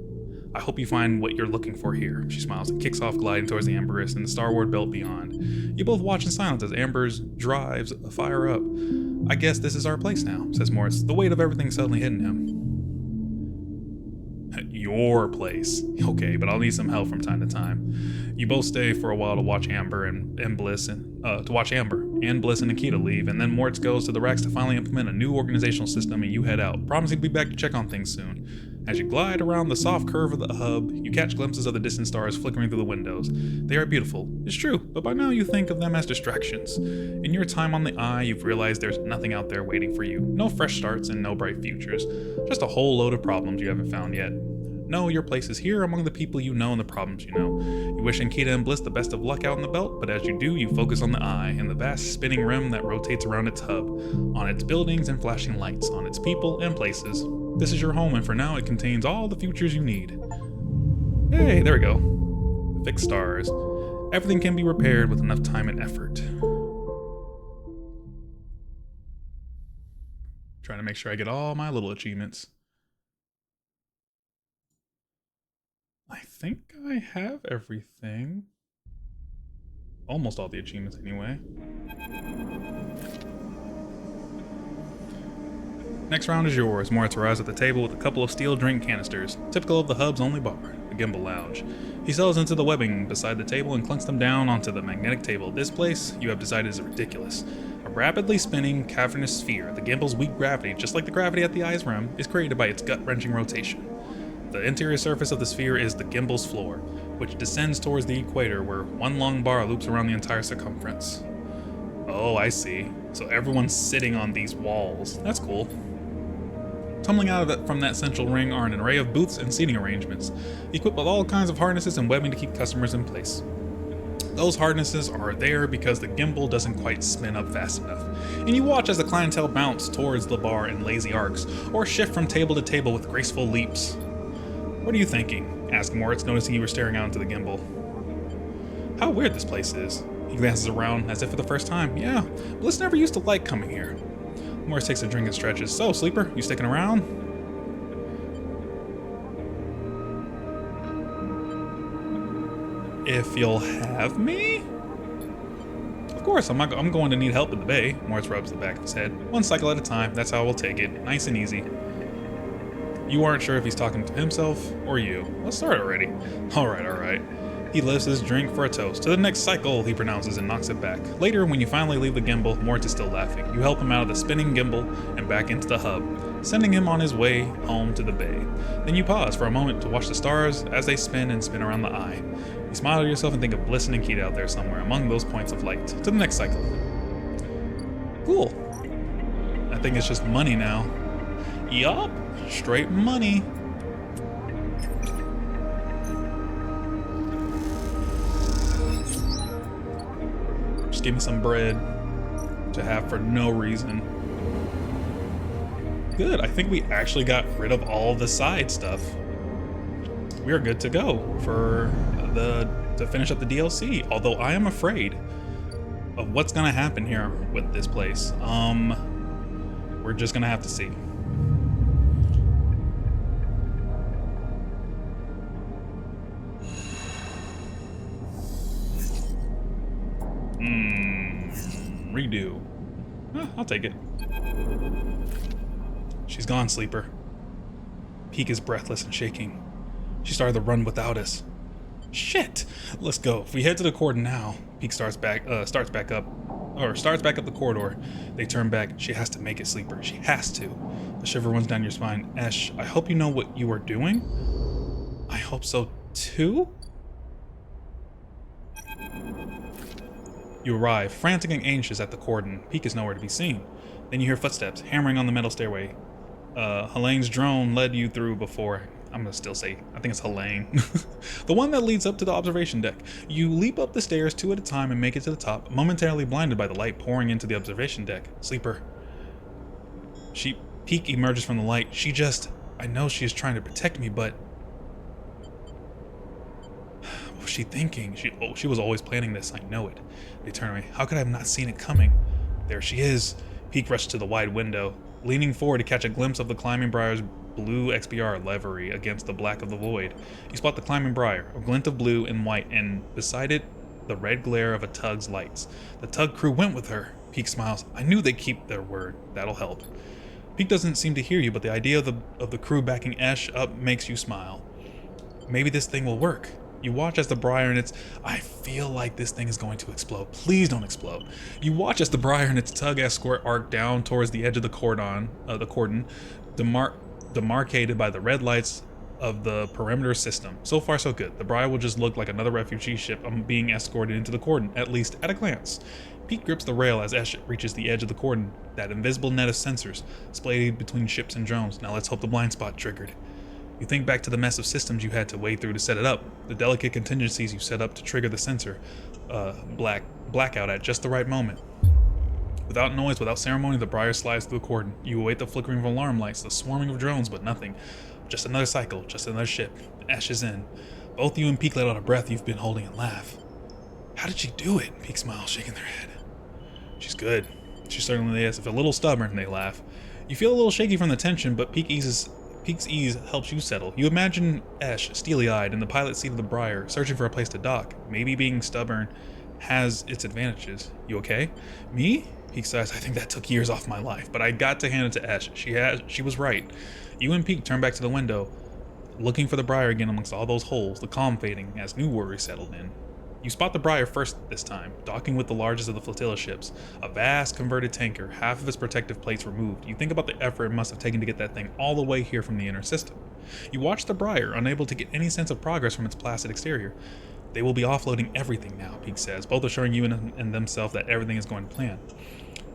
I hope you find what you're looking for here. She smiles and kicks off, gliding towards the Amberist and the starward belt beyond. You both watch in silence as Amber's drives fire up. I guess this is our place now, says Moritz, the weight of everything suddenly hitting him. Your place. Okay, but I'll need some help from time to time. You both stay for a while to watch Amber and Bliss and Bliss and Nikita leave, and then Moritz goes to the racks to finally implement a new organizational system, and you head out, promising to be back to check on things soon. As you glide around the soft curve of the hub, you catch glimpses of the distant stars flickering through the windows. They are beautiful, it's true, but by now you think of them as distractions. In your time on the Eye, you've realized there's nothing out there waiting for you. No fresh starts and no bright futures. Just a whole load of problems you haven't found yet. No, your place is here among the people you know and the problems you know. You wish Nikita and Bliss the best of luck out in the belt, but as you do, you focus on the Eye and the vast spinning rim that rotates around its hub, on its buildings and flashing lights, on its people and places. This is your home, and for now it contains all the futures you need. Hey, there we go. Fixed stars. Everything can be repaired with enough time and effort. Trying to make sure I get all my little achievements. I think I have everything. Almost all the achievements anyway. Next round is yours. Moritz arrives at the table with a couple of steel drink canisters, typical of the hub's only bar, the Gimbal Lounge. He settles into the webbing beside the table and clunks them down onto the magnetic table. This place, you have decided, is ridiculous. A rapidly spinning, cavernous sphere, the Gimbal's weak gravity, just like the gravity at the eye's rim, is created by its gut-wrenching rotation. The interior surface of the sphere is the Gimbal's floor, which descends towards the equator where one long bar loops around the entire circumference. Oh, I see. So everyone's sitting on these walls. That's cool. Tumbling out of from that central ring are an array of booths and seating arrangements, equipped with all kinds of harnesses and webbing to keep customers in place. Those harnesses are there because the gimbal doesn't quite spin up fast enough, and you watch as the clientele bounce towards the bar in lazy arcs, or shift from table to table with graceful leaps. "What are you thinking?" asked Moritz, noticing you were staring out into the gimbal. "How weird this place is." He glances around as if for the first time. "Yeah, Bliss never used to like coming here." Moritz takes a drink and stretches. "So, Sleeper, you sticking around?" "If you'll have me?" "Of course, I'm going to need help in the bay." Moritz rubs the back of his head. "One cycle at a time, that's how we'll take it. Nice and easy." You aren't sure if he's talking to himself or you. Let's start already. Alright. He lifts his drink for a toast. "To the next cycle," he pronounces and knocks it back. Later, when you finally leave the gimbal, Moritz is still laughing. You help him out of the spinning gimbal and back into the hub, sending him on his way home to the bay. Then you pause for a moment to watch the stars as they spin and spin around the eye. You smile to yourself and think of Bliss and Nikita out there somewhere among those points of light. To the next cycle. Cool. I think it's just money now. Yup, straight money. Just give me some bread to have for no reason. Good, I think we actually got rid of all the side stuff. We are good to go for to finish up the DLC, although I am afraid of what's gonna happen here with this place. We're just gonna have to see. Redo. I'll take it. She's gone, Sleeper. Peak is breathless and shaking. She started the run without us. Shit! Let's go. If we head to the cordon now, Peak starts back up the corridor. They turn back. She has to make it, Sleeper. She has to. A shiver runs down your spine. Ash, I hope you know what you are doing. I hope so too? You arrive, frantic and anxious at the cordon. Peak is nowhere to be seen. Then you hear footsteps, hammering on the metal stairway. Helene's drone led you through before. I'm gonna still say, I think it's Helene. The one that leads up to the observation deck. You leap up the stairs 2 at a time and make it to the top, momentarily blinded by the light pouring into the observation deck. Sleeper. Peak emerges from the light. I know she is trying to protect me, but... what was she thinking? She was always planning this, I know it. They turn away. How could I have not seen it coming? There she is. Peak rushed to the wide window, leaning forward to catch a glimpse of the Climbing Briar's blue XBR livery against the black of the void. You spot the Climbing Briar, a glint of blue and white, and beside it, the red glare of a tug's lights. The tug crew went with her. Peak smiles. I knew they'd keep their word. That'll help. Peak doesn't seem to hear you, but the idea of the crew backing Ash up makes you smile. Maybe this thing will work. You watch as the Briar and its... I feel like this thing is going to explode. Please don't explode. You watch as the Briar and its tug escort arc down towards the edge of the cordon, demarcated by the red lights of the perimeter system. So far, so good. The Briar will just look like another refugee ship being escorted into the cordon, at least at a glance. Pete grips the rail as Ash reaches the edge of the cordon, that invisible net of sensors, splayed between ships and drones. Now let's hope the blind spot triggered. You think back to the mess of systems you had to wade through to set it up, the delicate contingencies you set up to trigger the sensor blackout at just the right moment. Without noise, without ceremony, the Briar slides through the cordon. You await the flickering of alarm lights, the swarming of drones, but nothing. Just another cycle, just another ship. Ash is in. Both you and Peak let out a breath you've been holding and laugh. How did she do it? Peak smiles, shaking their head. She's good. She certainly is. If a little stubborn, they laugh. You feel a little shaky from the tension, but Peak's ease helps you settle. You imagine Ash, steely-eyed, in the pilot seat of the Briar, searching for a place to dock. Maybe being stubborn has its advantages. You okay? Me? Peak sighs, I think that took years off my life, but I got to hand it to Ash. She was right. You and Peak turn back to the window, looking for the Briar again amongst all those holes, the calm fading as new worries settled in. You spot the Briar first this time, docking with the largest of the flotilla ships, a vast converted tanker, half of its protective plates removed. You think about the effort it must have taken to get that thing all the way here from the inner system. You watch the Briar, unable to get any sense of progress from its placid exterior. They will be offloading everything now, Peak says, both assuring you and themselves that everything is going to plan.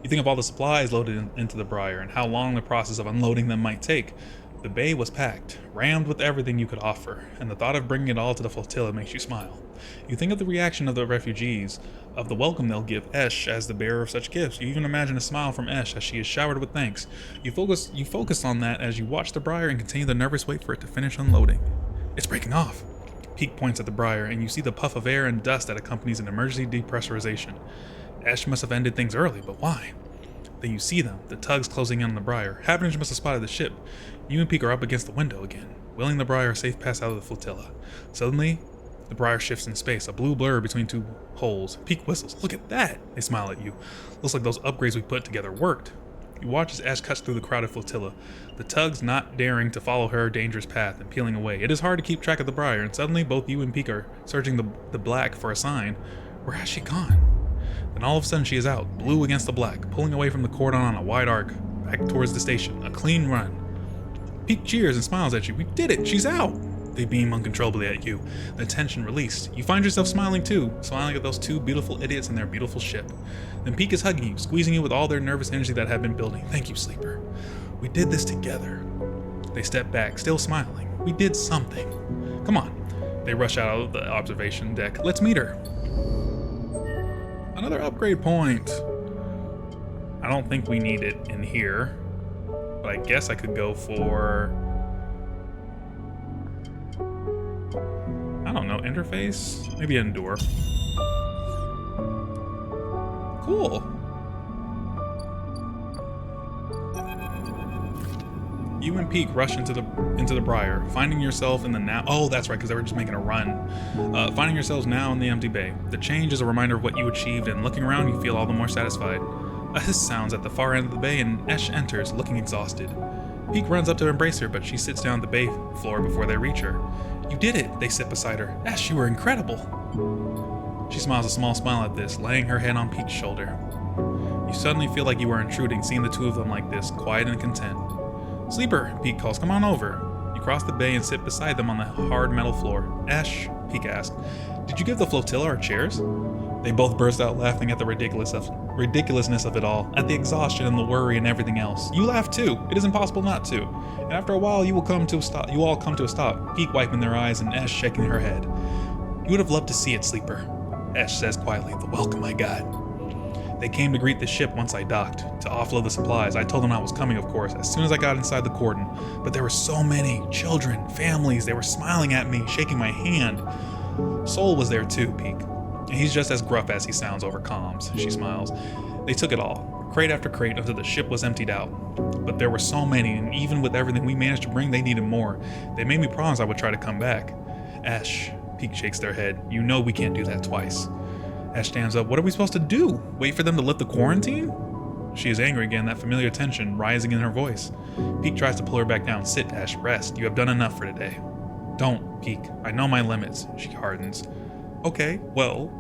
You think of all the supplies loaded into the Briar and how long the process of unloading them might take. The bay was packed, rammed with everything you could offer, and the thought of bringing it all to the flotilla makes you smile. You think of the reaction of the refugees, of the welcome they'll give Esh as the bearer of such gifts. You even imagine a smile from Esh as she is showered with thanks. You focus on that as you watch the Briar and continue the nervous wait for it to finish unloading. It's breaking off. Peak points at the Briar, and you see the puff of air and dust that accompanies an emergency depressurization. Esh must have ended things early, but why? Then you see them, the tugs closing in on the Briar. Havenage must have spotted the ship. You and Peak are up against the window again, willing the Briar a safe pass out of the flotilla. Suddenly, the Briar shifts in space, a blue blur between two holes. Peak whistles. Look at that! They smile at you. Looks like those upgrades we put together worked. You watch as Ash cuts through the crowded flotilla, the tugs not daring to follow her dangerous path and peeling away. It is hard to keep track of the Briar, and suddenly both you and Peak are searching the black for a sign. Where has she gone? Then all of a sudden she is out, blue against the black, pulling away from the cordon on a wide arc, back towards the station. A clean run. Peak cheers and smiles at you. We did it! She's out! They beam uncontrollably at you, the tension released. You find yourself smiling too, smiling at those two beautiful idiots and their beautiful ship. Then Peak is hugging you, squeezing you with all their nervous energy that had been building. Thank you, Sleeper. We did this together. They step back, still smiling. We did something. Come on. They rush out of the observation deck. Let's meet her. Another upgrade point. I don't think we need it in here, but I guess I could go for, I don't know, interface? Maybe endure. Cool. You and Peak rush into the Briar, finding yourself in the now. Oh, that's right, because they were just making a run. Finding yourselves now in the empty bay. The change is a reminder of what you achieved, and looking around, you feel all the more satisfied. A hiss sounds at the far end of the bay, and Esh enters, looking exhausted. Peak runs up to embrace her, but she sits down on the bay floor before they reach her. You did it, they sit beside her. Esh, you were incredible. She smiles a small smile at this, laying her head on Peak's shoulder. You suddenly feel like you are intruding, seeing the two of them like this, quiet and content. Sleeper, Peak calls, come on over. You cross the bay and sit beside them on the hard metal floor. Ash, Peak asks, did you give the flotilla our chairs? They both burst out laughing at the ridiculousness of it all, at the exhaustion and the worry and everything else. You laugh too. It is impossible not to. And after a while, you all come to a stop. Peak wiping their eyes and Ash shaking her head. You would have loved to see it, Sleeper. Ash says quietly, the welcome I got. They came to greet the ship once I docked, to offload the supplies. I told them I was coming, of course, as soon as I got inside the cordon. But there were so many children, families. They were smiling at me, shaking my hand. Soul was there too, Peak. And he's just as gruff as he sounds over comms. She smiles. They took it all, crate after crate, until the ship was emptied out. But there were so many, and even with everything we managed to bring, they needed more. They made me promise I would try to come back. Ash, Peak shakes their head. You know we can't do that twice. Ash stands up. What are we supposed to do? Wait for them to lift the quarantine? She is angry again, that familiar tension rising in her voice. Peak tries to pull her back down. Sit, Ash, rest. You have done enough for today. Don't, Peak. I know my limits. She hardens. Okay, well,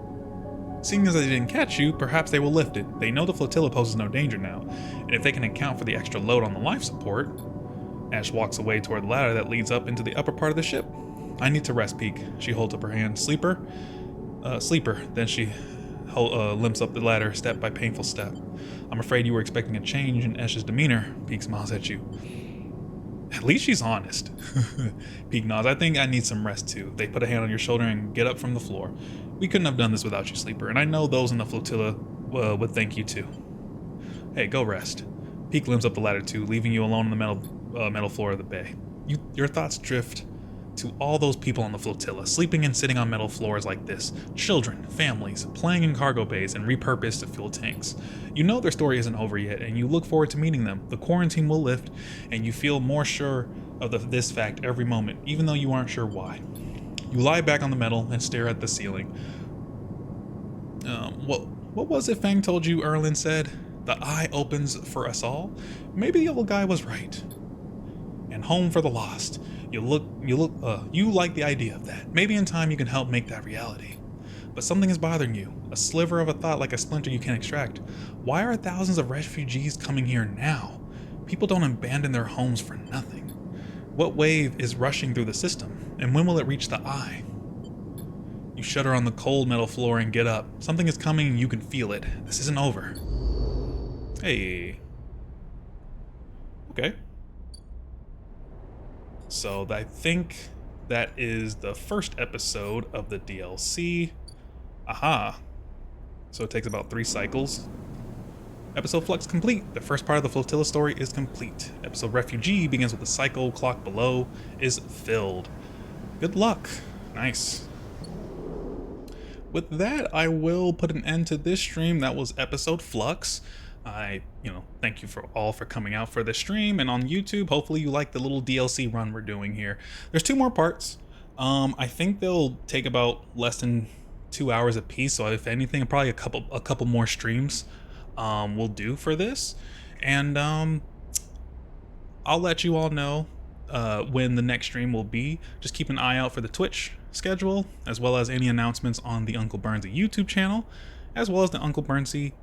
seeing as they didn't catch you, perhaps they will lift it. They know the flotilla poses no danger now, and if they can account for the extra load on the life support. Ash walks away toward the ladder that leads up into the upper part of the ship. I need to rest, Peak. She holds up her hand. Sleeper? Sleeper. Then she limps up the ladder, step by painful step. I'm afraid you were expecting a change in Ash's demeanor. Peak smiles at you. At least she's honest. Peak nods. I think I need some rest too. They put a hand on your shoulder and get up from the floor. We couldn't have done this without you, Sleeper, and I know those in the flotilla would thank you too. Hey, go rest. Pete limps up the ladder too, leaving you alone on the metal floor of the bay. Your thoughts drift to all those people on the flotilla, sleeping and sitting on metal floors like this. Children, families, playing in cargo bays and repurposed to fuel tanks. You know their story isn't over yet, and you look forward to meeting them. The quarantine will lift, and you feel more sure of this fact every moment, even though you aren't sure why. You lie back on the metal and stare at the ceiling. What was it Fang told you, Erlin said? The eye opens for us all? Maybe the old guy was right. And home for the lost. You like the idea of that. Maybe in time you can help make that reality. But something is bothering you. A sliver of a thought like a splinter you can't extract. Why are thousands of refugees coming here now? People don't abandon their homes for nothing. What wave is rushing through the system? And when will it reach the eye? You shudder on the cold metal floor and get up. Something is coming and you can feel it. This isn't over. Hey. Okay. So I think that is the first episode of the DLC. Aha. So it takes about 3 cycles. Episode Flux complete. The first part of the flotilla story is complete. Episode Refugee begins with the cycle clock below is filled. Good luck. Nice. With that, I will put an end to this stream. That was episode Flux. I, thank you for coming out for this stream, and on YouTube, hopefully you like the little DLC run we're doing here. There's 2 more parts. I think they'll take about less than 2 hours a piece, so if anything, probably a couple more streams will do for this. And I'll let you all know when the next stream will be. Just keep an eye out for the Twitch schedule, as well as any announcements on the Uncle Burnsy YouTube channel, as well as the Uncle Burnsy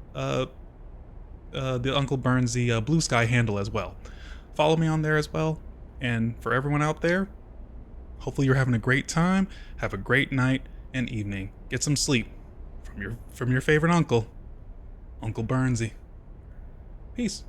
Blue Sky handle as well. Follow me on there as well. And for everyone out there, hopefully you're having a great time. Have a great night and evening. Get some sleep from your favorite uncle, Uncle Burnsy. Peace.